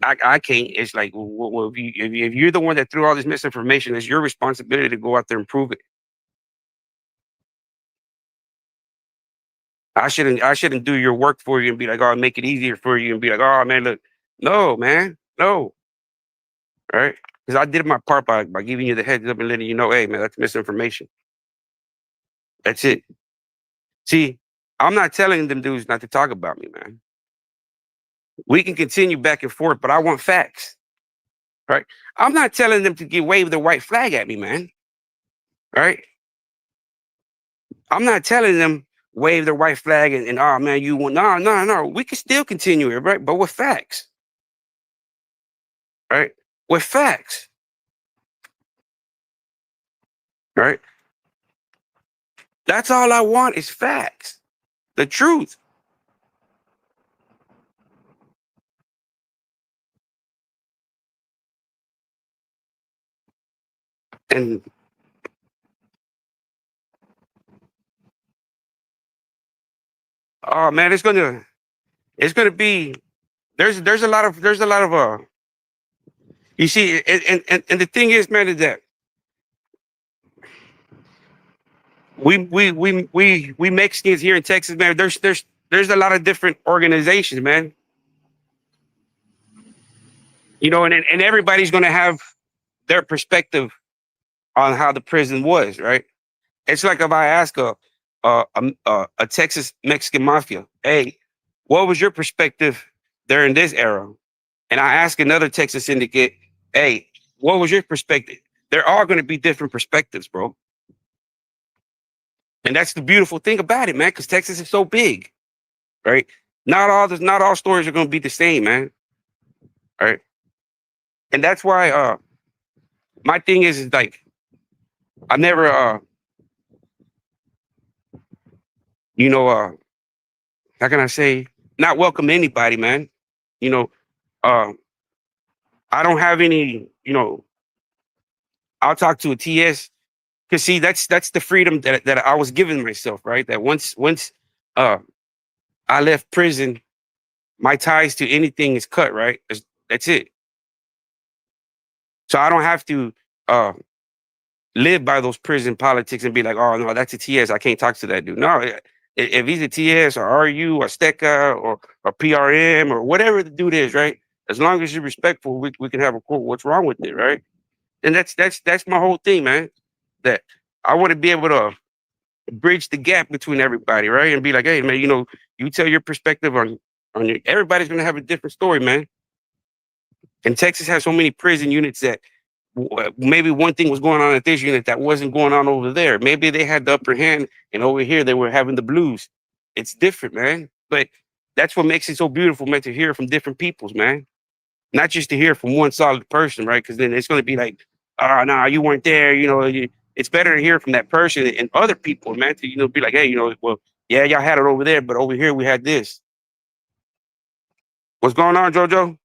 I can't. It's like, well, if you're the one that threw all this misinformation, it's your responsibility to go out there and prove it. I shouldn't do your work for you and be like, oh, make it easier for you and be like, oh man, look, no, man, no, right? Because I did my part by giving you the heads up and letting you know, hey, man, that's misinformation. That's it. See, I'm not telling them dudes not to talk about me, man. We can continue back and forth, but I want facts, right? I'm not telling them to wave the white flag at me, man. Right? I'm not telling them wave the white flag and oh man, you want no. We can still continue it, right? But with facts, right? With facts, right? That's all I want is facts, the truth. And oh man, it's gonna be there's a lot of you see and the thing is, man, is that we Mexicans here in Texas, man. There's a lot of different organizations, man. And everybody's gonna have their perspective on how the prison was, right? It's like if I ask a Texas Mexican mafia, hey, what was your perspective during this era? And I ask another Texas syndicate, hey, what was your perspective? They're all going to be different perspectives, bro. And that's the beautiful thing about it, man, because Texas is so big, right? Not all stories are going to be the same, man. Right? And that's why my thing is like I never you know how can I say, not welcome anybody, man. You know, uh I don't have any, I'll talk to a TS because see that's the freedom that I was giving myself, right? That once uh I left prison, my ties to anything is cut, right? That's it. So I don't have to uh live by those prison politics and be like, oh no, that's a TS. I can't talk to that dude. No, if he's a TS or RU or STECA or PRM or whatever the dude is, right? As long as you're respectful, we can have a quote. What's wrong with it, right? And that's my whole thing, man. That I want to be able to bridge the gap between everybody, right? And be like, hey, man, you tell your perspective on your. Everybody's gonna have a different story, man. And Texas has so many prison units that maybe one thing was going on at this unit that wasn't going on over there. Maybe they had the upper hand, and over here they were having the blues. It's different, man. But that's what makes it so beautiful, man, to hear from different peoples, man. Not just to hear from one solid person, right? Because then it's going to be like, oh, no, you weren't there. It's better to hear from that person and other people, man, to be like, hey, well, yeah, y'all had it over there, but over here we had this. What's going on, JoJo?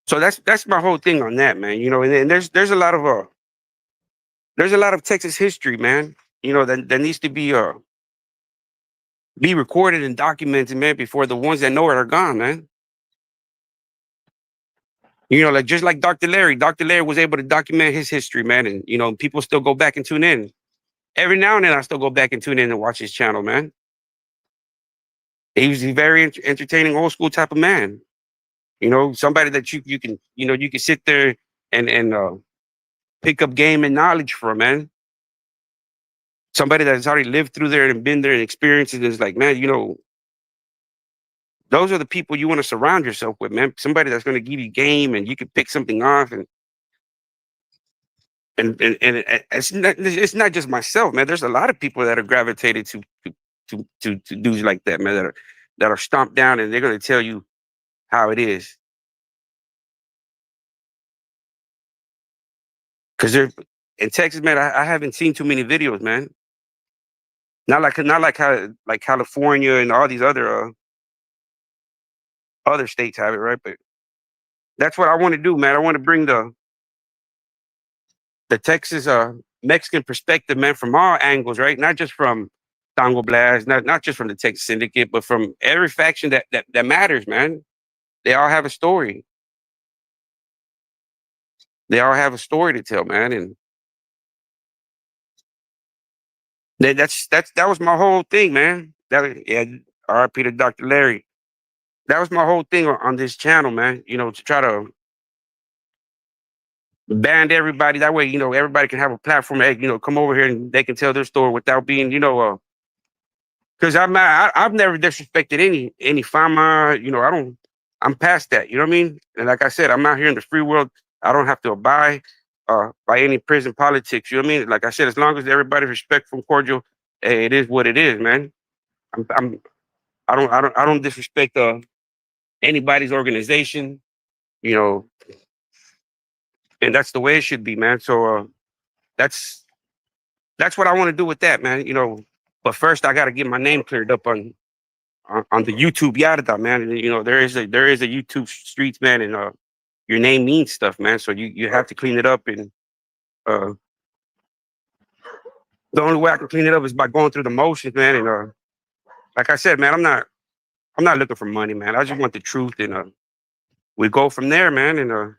So that's my whole thing on that, man. And there's a lot of Texas history, man. That needs to be recorded and documented, man, before the ones that know it are gone, man. Like just like Dr. Larry. Dr. Larry was able to document his history, man, and people still go back and tune in. Every now and then, I still go back and tune in and watch his channel, man. He was a very entertaining, old school type of man. Somebody that you can sit there and pick up game and knowledge from, man. Somebody that's already lived through there and been there and experienced it is like, man, those are the people you want to surround yourself with, man. Somebody that's going to give you game and you can pick something off it's not just myself, man. There's a lot of people that are gravitated to dudes like that, man, that are stomped down and they're going to tell you how it is. Because they're in Texas, man. I haven't seen too many videos, man. Not like how like California and all these other states have it, right? But that's what I want to do, man. I want to bring the Texas Mexican perspective, man, from all angles, right? Not just from Tango Blast, not just from the Texas Syndicate, but from every faction that matters, man. They all have a story. They all have a story to tell, man. And that was my whole thing, man. Yeah, R.I.P. to Dr. Larry. That was my whole thing on this channel, man. To try to band everybody. That way, everybody can have a platform. Hey, come over here and they can tell their story without being, because I've never disrespected any fama. I'm past that. You know what I mean? And like I said, I'm out here in the free world. I don't have to abide by any prison politics. You know what I mean? Like I said, as long as everybody's respectful and cordial, hey, it is what it is, man. I'm I don't disrespect anybody's organization. You know, and that's the way it should be, man. So that's what I want to do with that, man. But first I got to get my name cleared up on the YouTube Yarda, man. And, there is a YouTube streets, man, and your name means stuff, man. So you have to clean it up, and uh, the only way I can clean it up is by going through the motions, man. And like I said, man, I'm not looking for money, man. I just want the truth, and we go from there, man. And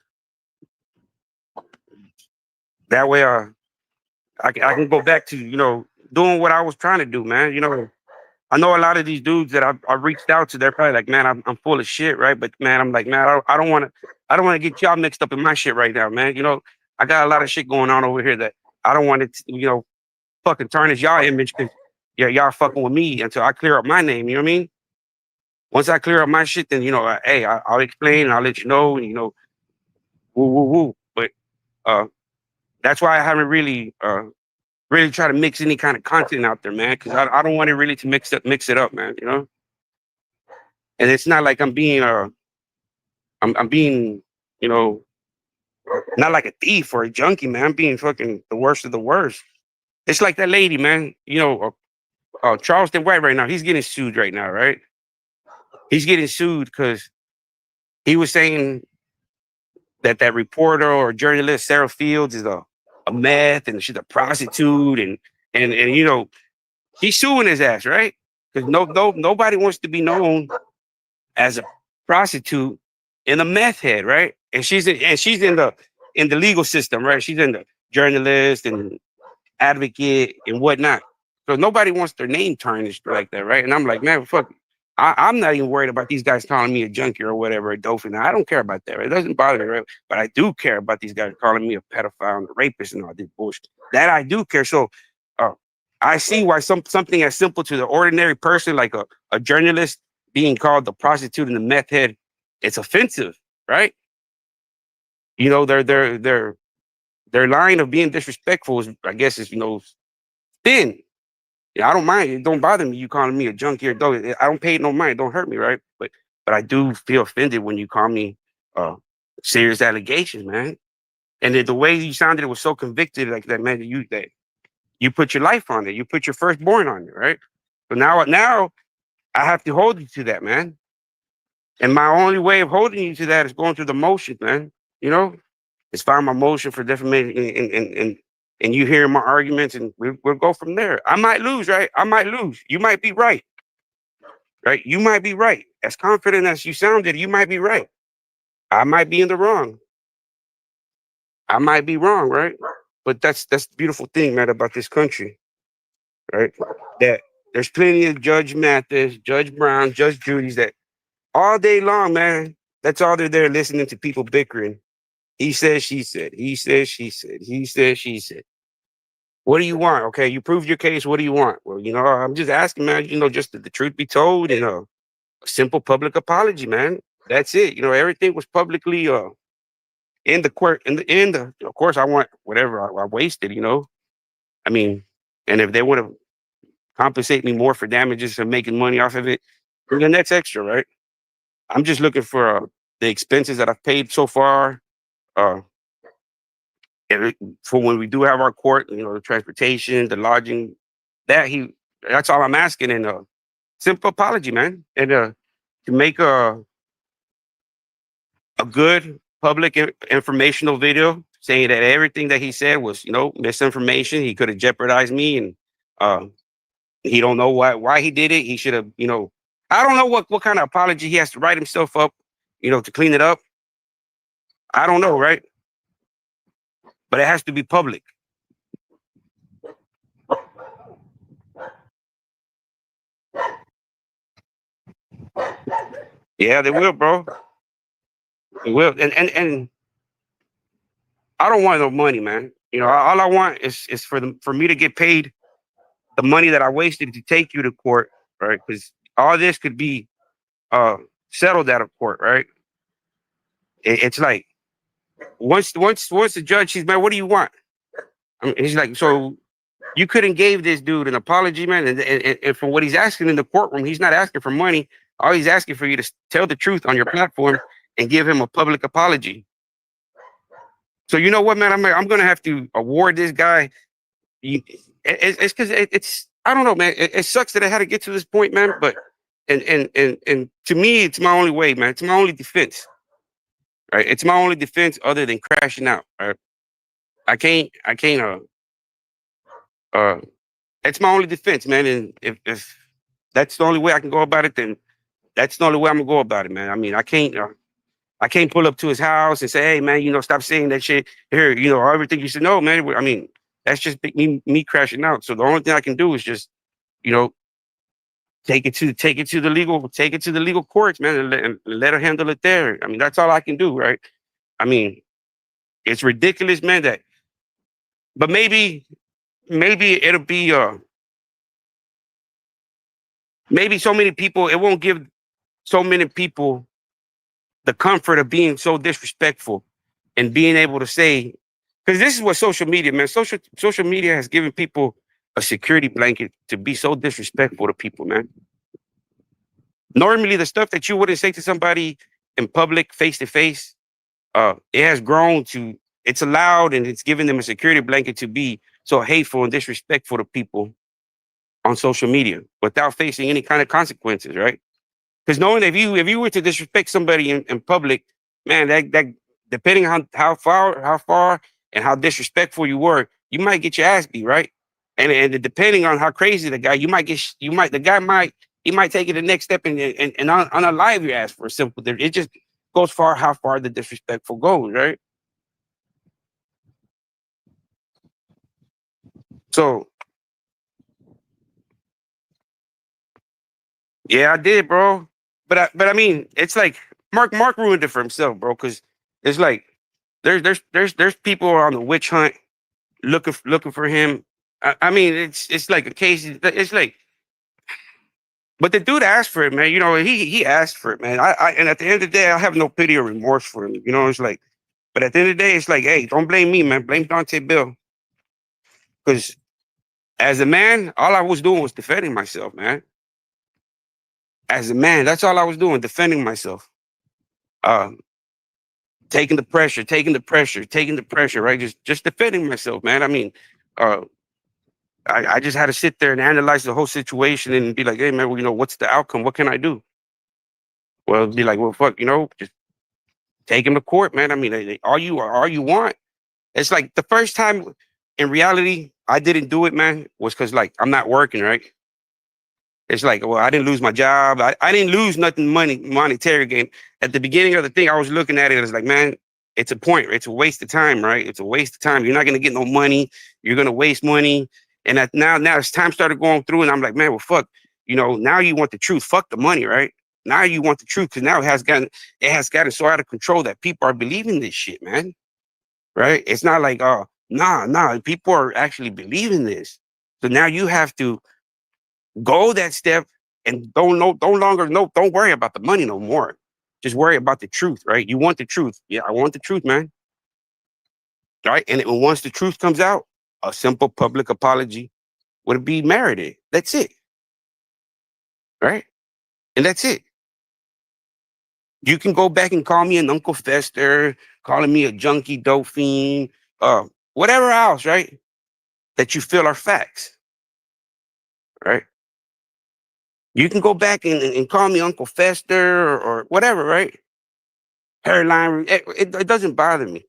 that way, I can go back to doing what I was trying to do, man. I know a lot of these dudes that I've reached out to. They're probably like, man, I'm full of shit, right? But man, I'm like, man, I don't want to get y'all mixed up in my shit right now, man. I got a lot of shit going on over here that I don't want to, fucking tarnish y'all image because y'all fucking with me until I clear up my name. You know what I mean? Once I clear up my shit, then hey, I'll explain and I'll let you know. And, woo woo woo. But that's why I haven't really try to mix any kind of content out there, man, because I don't want it really to mix it up, man. And it's not like I'm being I'm being not like a thief or a junkie, man. I'm being fucking the worst of the worst. It's like that lady, man. Charleston White right now. He's getting sued right now, right? He's getting sued because he was saying that reporter or journalist Sarah Fields is a meth and she's a prostitute and he's suing his ass, right? Because nobody wants to be known as a prostitute and a meth head, right? And she's in the legal system, right? She's in the journalist and advocate and whatnot. So nobody wants their name tarnished like that, right? And I'm like, man, fuck. I'm not even worried about these guys calling me a junkie or whatever, a dolphin. I don't care about that. Right? It doesn't bother me, right? But I do care about these guys calling me a pedophile and a rapist and all this bullshit. That I do care. So I see why something as simple to the ordinary person, like a journalist being called the prostitute and the meth head, it's offensive, right? Their line of being disrespectful is, I guess, is thin. Yeah, I don't mind. It don't bother me you calling me a junkie or dog. I don't pay no mind. It don't hurt me, right? But I do feel offended when you call me serious allegations, man. And the way you sounded, it was so convicted, like that, man. That you put your life on it. You put your firstborn on it, right? So now I have to hold you to that, man. And my only way of holding you to that is going through the motion, man. It's filing my motion for defamation and you hear my arguments, and we'll go from there. I might lose, right? I might lose. You might be right, right? You might be right. As confident as you sounded, you might be right. I might be in the wrong. I might be wrong, right? But that's the beautiful thing, man, about this country, right? That there's plenty of Judge Mathis, Judge Brown, Judge Judy's that all day long, man, that's all they're there listening to people bickering. He said, she said. He said, she said. He said, she said. What do you want? Okay, you proved your case. What do you want? Well, I'm just asking, man. Just the truth be told, and a simple public apology, man. That's it. Everything was publicly in the court. In the of course, I want whatever I wasted. I mean, and if they want to compensate me more for damages and making money off of it, then that's extra, right? I'm just looking for the expenses that I've paid so far. Uh, for when we do have our court, the transportation, the lodging, that he, that's all I'm asking. And simple apology, man. And to make a good public informational video saying that everything that he said was, misinformation. He could have jeopardized me, and uh, he don't know why he did it. He should have, I don't know what kind of apology he has to write himself up, to clean it up. I don't know, right? But it has to be public. Yeah, they will, bro. They will. And I don't want no money, man. All I want is for me to get paid the money that I wasted to take you to court, right? Because all this could be uh settled out of court, right? It's like once the judge, she's man, what do you want? He's like, so you couldn't gave this dude an apology, man, and for what he's asking in the courtroom, he's not asking for money. All he's asking for you to tell the truth on your platform and give him a public apology. So you know what, man? I'm gonna have to award this guy. It's because it's I don't know, man. It sucks that I had to get to this point, man. But and to me, it's my only way, man. It's my only defense, right? It's my only defense other than crashing out. Right? I can't. Uh, it's my only defense, man. And if that's the only way I can go about it, then that's the only way I'm gonna go about it, man. I mean, I can't pull up to his house and say, "Hey, man, stop saying that shit here." Everything you said. No, man. I mean, that's just me crashing out. So the only thing I can do is just, you know, take it to the legal courts, man, and let her handle it there. I mean, that's all I can do, right? I mean, it's ridiculous, man. But maybe it'll be maybe so many people. It won't give so many people the comfort of being so disrespectful and being able to say, because this is what social media, man. Social media has given people a security blanket to be so disrespectful to people, man. Normally, the stuff that you wouldn't say to somebody in public, face to face, it has grown to. It's allowed and it's given them a security blanket to be so hateful and disrespectful to people on social media without facing any kind of consequences, right? Because knowing if you were to disrespect somebody in public, man, that depending on how far and how disrespectful you were, you might get your ass beat, right? And depending on how crazy the guy, the guy might he might take it the next step and unalive your ass for a simple. It just goes far how far the disrespectful goes, right? So yeah, I did, bro. But I mean, it's like Mark ruined it for himself, bro. Because it's like there's people on the witch hunt looking for him. I mean, it's like a case. It's like, but the dude asked for it, man. He asked for it, man. And at the end of the day, I have no pity or remorse for him. It's like, but at the end of the day, it's like, hey, don't blame me, man. Blame Dante Bill. Because as a man, all I was doing was defending myself, man. As a man, that's all I was doing, defending myself. Um, taking the pressure, right? Just defending myself, man. I mean, uh, I just had to sit there and analyze the whole situation and be like, hey, man, well, what's the outcome? What can I do? Well, be like, well, fuck, just take him to court, man. I mean, all you want. It's like the first time in reality I didn't do it, man, was because like I'm not working, right? It's like, well, I didn't lose my job. I didn't lose nothing monetary gain. At the beginning of the thing, I was looking at it as like, man, it's a point. It's a waste of time, right? It's a waste of time. You're not gonna get no money. You're gonna waste money. And now as time started going through, and I'm like, man, well, fuck. Now you want the truth. Fuck the money, right? Now you want the truth because now it has gotten so out of control that people are believing this shit, man. right? It's not like, oh, nah, people are actually believing this. So now you have to go that step and don't worry about the money no more. Just worry about the truth, right? You want the truth. Yeah, I want the truth, man. Right? And once the truth comes out, a simple public apology would be merited. That's it. Right? And that's it. You can go back and call me an Uncle Fester, calling me a junkie dope fiend, whatever else, right? That you feel are facts, right? You can go back and call me Uncle Fester or whatever, right? Hairline, it doesn't bother me.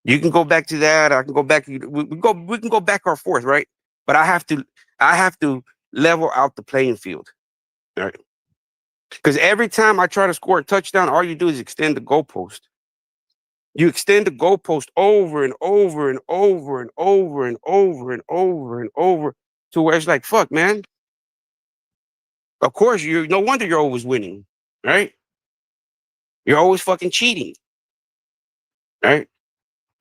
You can go back to that. I can go back. We can go back or forth, right? But I have to level out the playing field, right? Because every time I try to score a touchdown, all you do is extend the goalpost. You extend the goalpost over and over and over and over and over and over and over to where it's like, fuck, man. Of course, you no wonder you're always winning, right? You're always fucking cheating, right?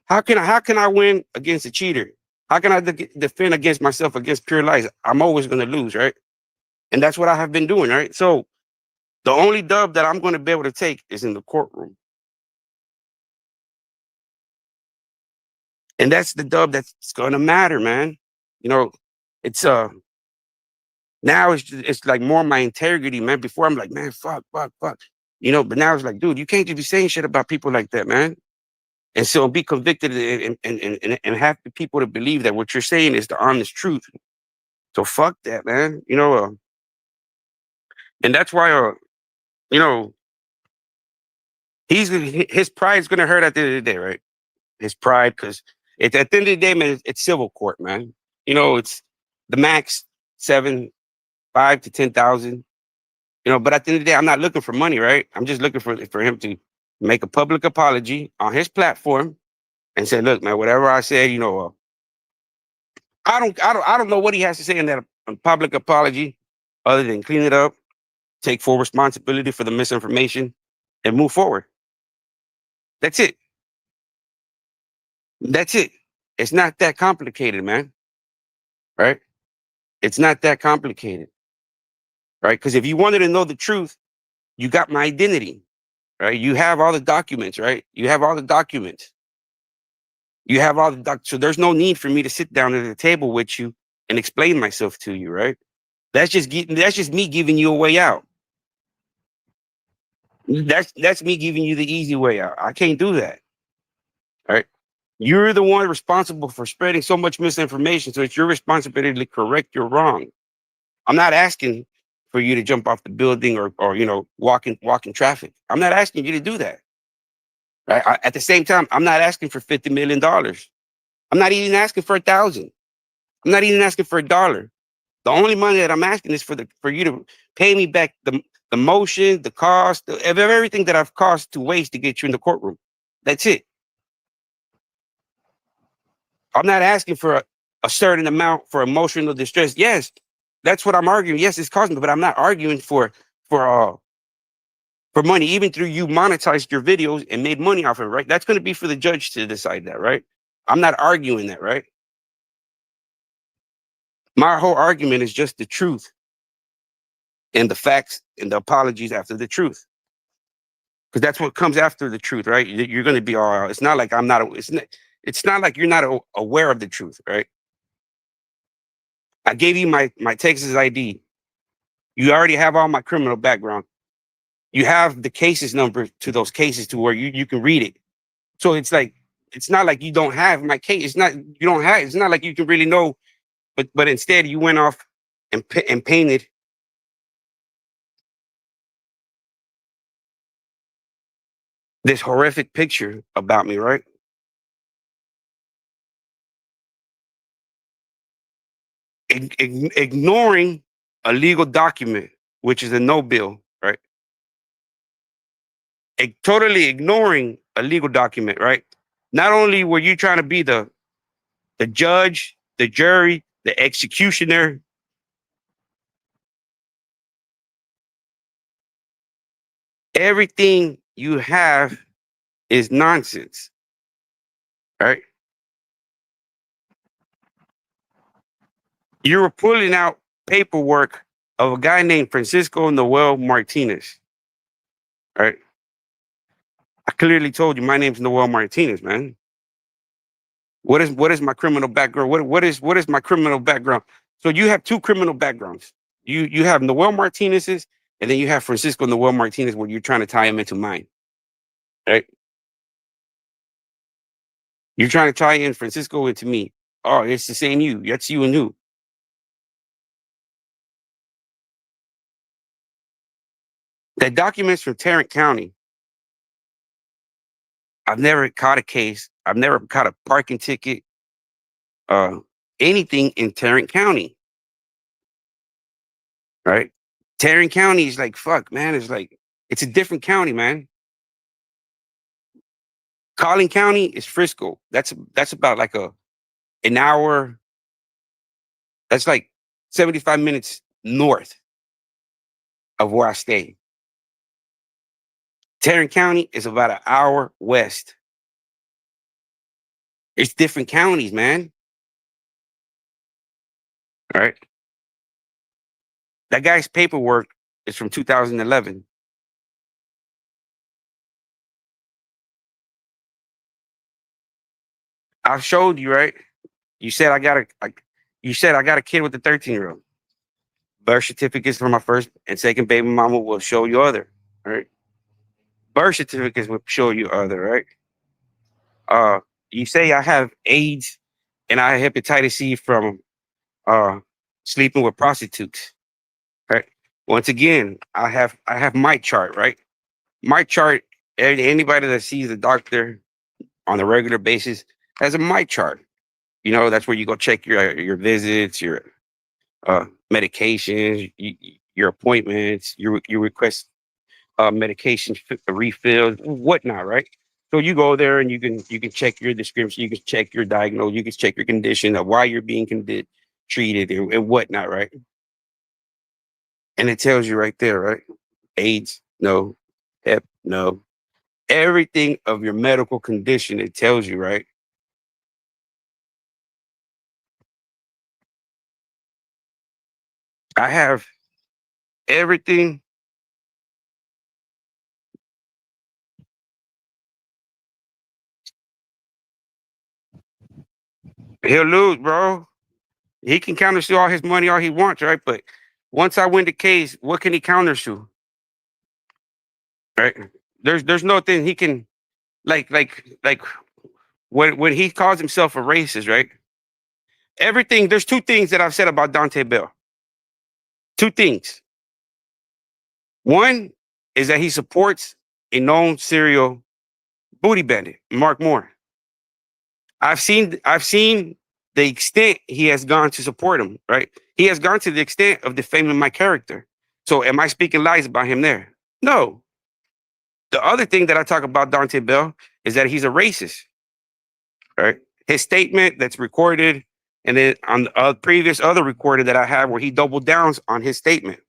How can I win against a cheater? How can I defend against myself against pure lies? I'm always going to lose, right? And that's what I have been doing, right? So the only dub that I'm going to be able to take is in the courtroom, and that's the dub that's going to matter, man. You know, it's now it's like more my integrity, man. Before I'm like, man, fuck, but now it's like, dude, you can't just be saying shit about people like that, man. And so be convicted and have the people to believe that what you're saying is the honest truth. So fuck that, man. And that's why, you know, his pride is gonna hurt at the end of the day, right? His pride, because at the end of the day, man, it's civil court, man. It's the max 5 to 10,000. But at the end of the day, I'm not looking for money, right? I'm just looking for him to make a public apology on his platform and say, look, man, whatever I said, I don't know what he has to say in that public apology, other than clean it up, take full responsibility for the misinformation, and move forward. That's it. That's it. It's not that complicated, man. Right? It's not that complicated, right? Because if you wanted to know the truth, you got my identity, right? You have all the documents, right? You have all the documents. You have all the so there's no need for me to sit down at the table with you and explain myself to you, right? That's just me giving you a way out. That's me giving you the easy way out. I can't do that. Right? You're the one responsible for spreading so much misinformation, so it's your responsibility to correct your wrong. I'm not asking for you to jump off the building or walk in traffic. I'm not asking you to do that. Right? At the same time, I'm not asking for $50 million. I'm not even asking for 1,000. I'm not even asking for $1. The only money that I'm asking is for you to pay me back the motion, the cost of everything that I've cost to waste to get you in the courtroom. That's it. I'm not asking for a certain amount for emotional distress. Yes, that's what I'm arguing. Yes, it's costing me, but I'm not arguing for for money. Even through you monetized your videos and made money off of it, right? That's going to be for the judge to decide that, right? I'm not arguing that, right? My whole argument is just the truth and the facts and the apologies after the truth, because that's what comes after the truth, right? You're going to be all right. It's not like I'm not. It's not like you're not aware of the truth, right? I gave you my Texas ID. You already have all my criminal background. You have the cases number to those cases to where you can read it. So it's not like you don't have my case. It's not you don't have. It's not like you can really know. But instead you went off and painted this horrific picture about me, right? Ignoring a legal document, which is a no bill, right? Totally ignoring a legal document, right? Not only were you trying to be the judge, the jury, the executioner, everything you have is nonsense. right? You were pulling out paperwork of a guy named Francisco Noel Martinez, right? I clearly told you my name's Noel Martinez, man. What is my criminal background? What is my criminal background? So you have two criminal backgrounds. You have Noel Martinez's, and then you have Francisco Noel Martinez, where you're trying to tie him into mine, right? You're trying to tie in Francisco into me. Oh, it's the same you. That's you and who? That documents from Tarrant County. I've never caught a case. I've never caught a parking ticket. Uh, Anything in Tarrant County, right? Tarrant County is like fuck, man. It's like it's a different county, man. Collin County is Frisco. That's about like an hour. That's like 75 minutes north of where I stay. Tarrant County is about an hour west. It's different counties, man. All right. That guy's paperwork is from 2011. I've showed you, right? You said you said I got a kid with a 13-year-old. Birth certificates for my first and second baby mama will show you other, right? Birth certificates will show you other, right? Uh, you say I have AIDS and I have hepatitis C from uh sleeping with prostitutes, right? Once again, I have my chart, right? My chart. Anybody that sees a doctor on a regular basis has a my chart. You know, that's where you go check your visits, your medications, your appointments, you request medication refills, whatnot, right? So you go there and you can check your description, you can check your diagnosis, you can check your condition of why you're being treated and whatnot, right? And it tells you right there, right? AIDS, no. Hep, no. Everything of your medical condition, it tells you, right? I have everything. He'll lose, bro. He can counter sue all his money all he wants, right? But once I win the case, what can he counter sue? Right? There's nothing he can like when he calls himself a racist, right? Everything there's two things that I've said about Dante Bell. Two things. One is that he supports a known serial booty bandit, Mark Moore. I've seen the extent he has gone to support him, right? He has gone to the extent of defaming my character. So am I speaking lies about him there? No. The other thing that I talk about Dante Bell is that he's a racist, right? His statement that's recorded, and then on the previous other recording that I have where he doubled down on his statement,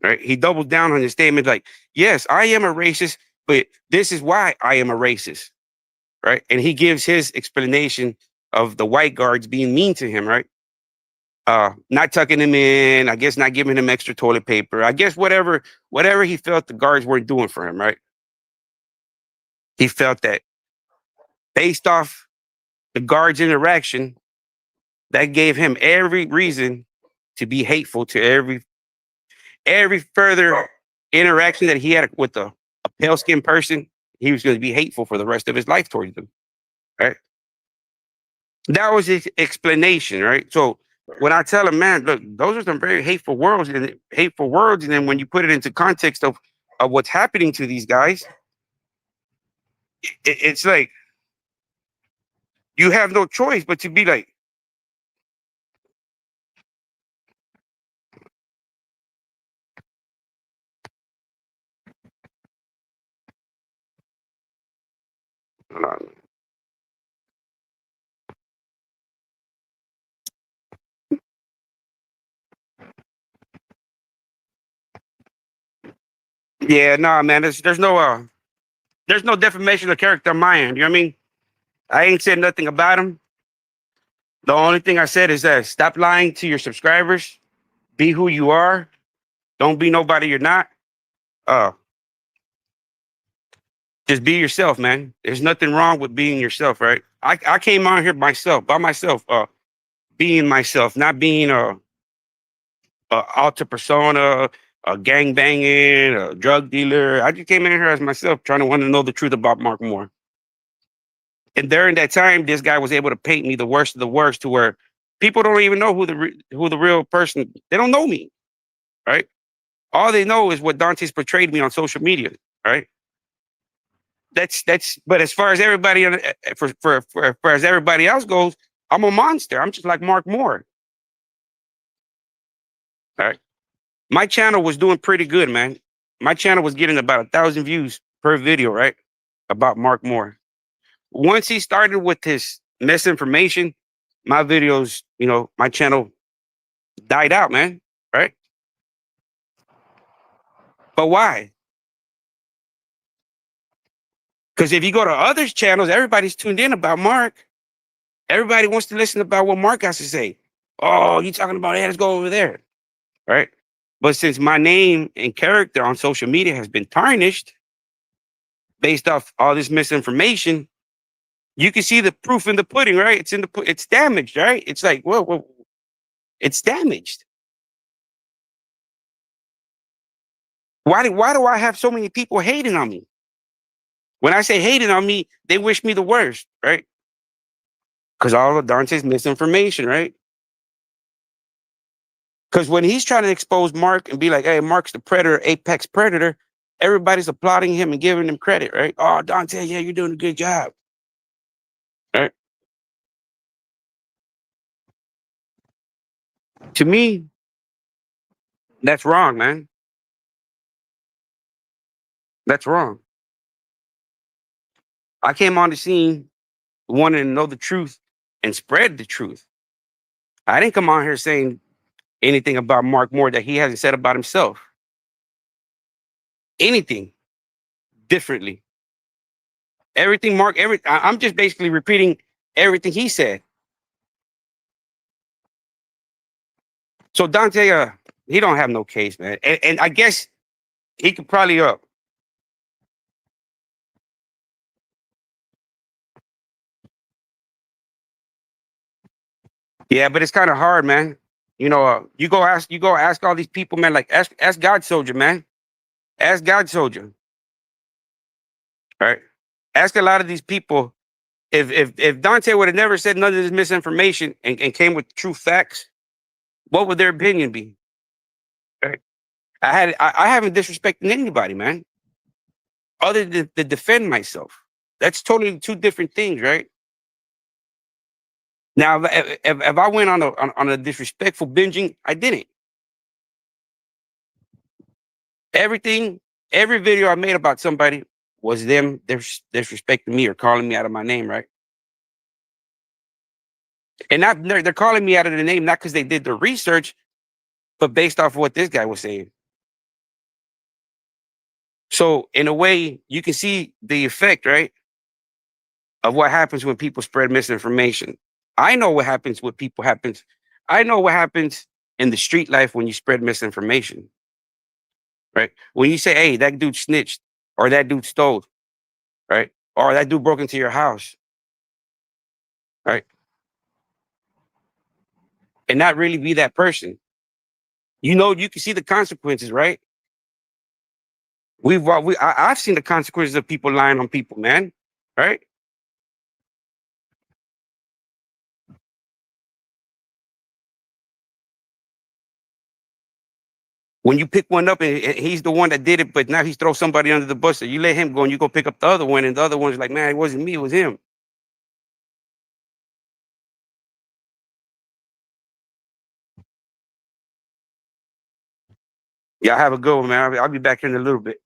right? He doubled down on his statement like, yes, I am a racist, but this is why I am a racist, right? And he gives his explanation of the white guards being mean to him, right? Not tucking him in, I guess not giving him extra toilet paper. I guess whatever he felt the guards weren't doing for him, right? He felt that based off the guards' interaction, that gave him every reason to be hateful to every further interaction that he had with a pale skinned person. He was going to be hateful for the rest of his life towards them, right? That was his explanation, right? So when I tell him, man, look, those are some very hateful words, and then when you put it into context of what's happening to these guys, it's like you have no choice but to be like, yeah, nah, man, there's no defamation of character on my end. You know what I mean? I ain't said nothing about him. The only thing I said is that stop lying to your subscribers. Be who you are. Don't be nobody you're not. Uh, just be yourself, man. There's nothing wrong with being yourself, right? I came on here myself, by myself, being myself, not being a alter persona, a gang banging, a drug dealer. I just came in here as myself, trying to want to know the truth about Mark Moore. And during that time, this guy was able to paint me the worst of the worst, to where people don't even know who the real person. They don't know me, right? All they know is what Dante's portrayed me on social media, right? That's. But as far as everybody, for as everybody else goes, I'm a monster. I'm just like Mark Moore. All right. My channel was doing pretty good, man. My channel was getting about 1,000 views per video, right? About Mark Moore. Once he started with his misinformation, my videos, my channel died out, man. Right? But why? Because if you go to others' channels, everybody's tuned in about Mark. Everybody wants to listen about what Mark has to say. Oh, you talking about it? Let's go over there. Right? But since my name and character on social media has been tarnished based off all this misinformation, you can see the proof in the pudding, right? It's damaged, right? It's like, well, it's damaged. Why do I have so many people hating on me? When I say hating on me, they wish me the worst, right? Because all of Dante's misinformation, right? Because when he's trying to expose Mark and be like, hey, Mark's the predator, apex predator, everybody's applauding him and giving him credit, right? Oh, Dante, yeah, you're doing a good job. Right? To me, that's wrong, man. That's wrong. I came on the scene wanting to know the truth and spread the truth. I didn't come on here saying anything about Mark Moore that he hasn't said about himself. Anything differently. Everything I'm just basically repeating everything he said. So Dante, he don't have no case, man. And I guess he could probably yeah, but it's kind of hard, man. You go ask all these people, man, like ask God Soldier, man. Ask God Soldier. Right? Ask a lot of these people if Dante would have never said none of this misinformation and came with true facts, what would their opinion be? Right? I haven't disrespected anybody, man, other than to defend myself. That's totally two different things, right? Now, if I went on a disrespectful binging, I didn't. Everything, every video I made about somebody was them disrespecting me or calling me out of my name, right? And not they're calling me out of the name not because they did the research, but based off of what this guy was saying. So in a way, you can see the effect, right, of what happens when people spread misinformation. I know what happens when people happens. I know what happens in the street life when you spread misinformation, right? When you say, "Hey, that dude snitched," or "That dude stole," right, or "That dude broke into your house," right, and not really be that person. You can see the consequences, right? I've seen the consequences of people lying on people, man, right? When you pick one up and he's the one that did it, but now he's throw somebody under the bus, so you let him go and you go pick up the other one, and the other one's like, man, it wasn't me, it was him. Yeah, have a good one, man. I'll be back in a little bit.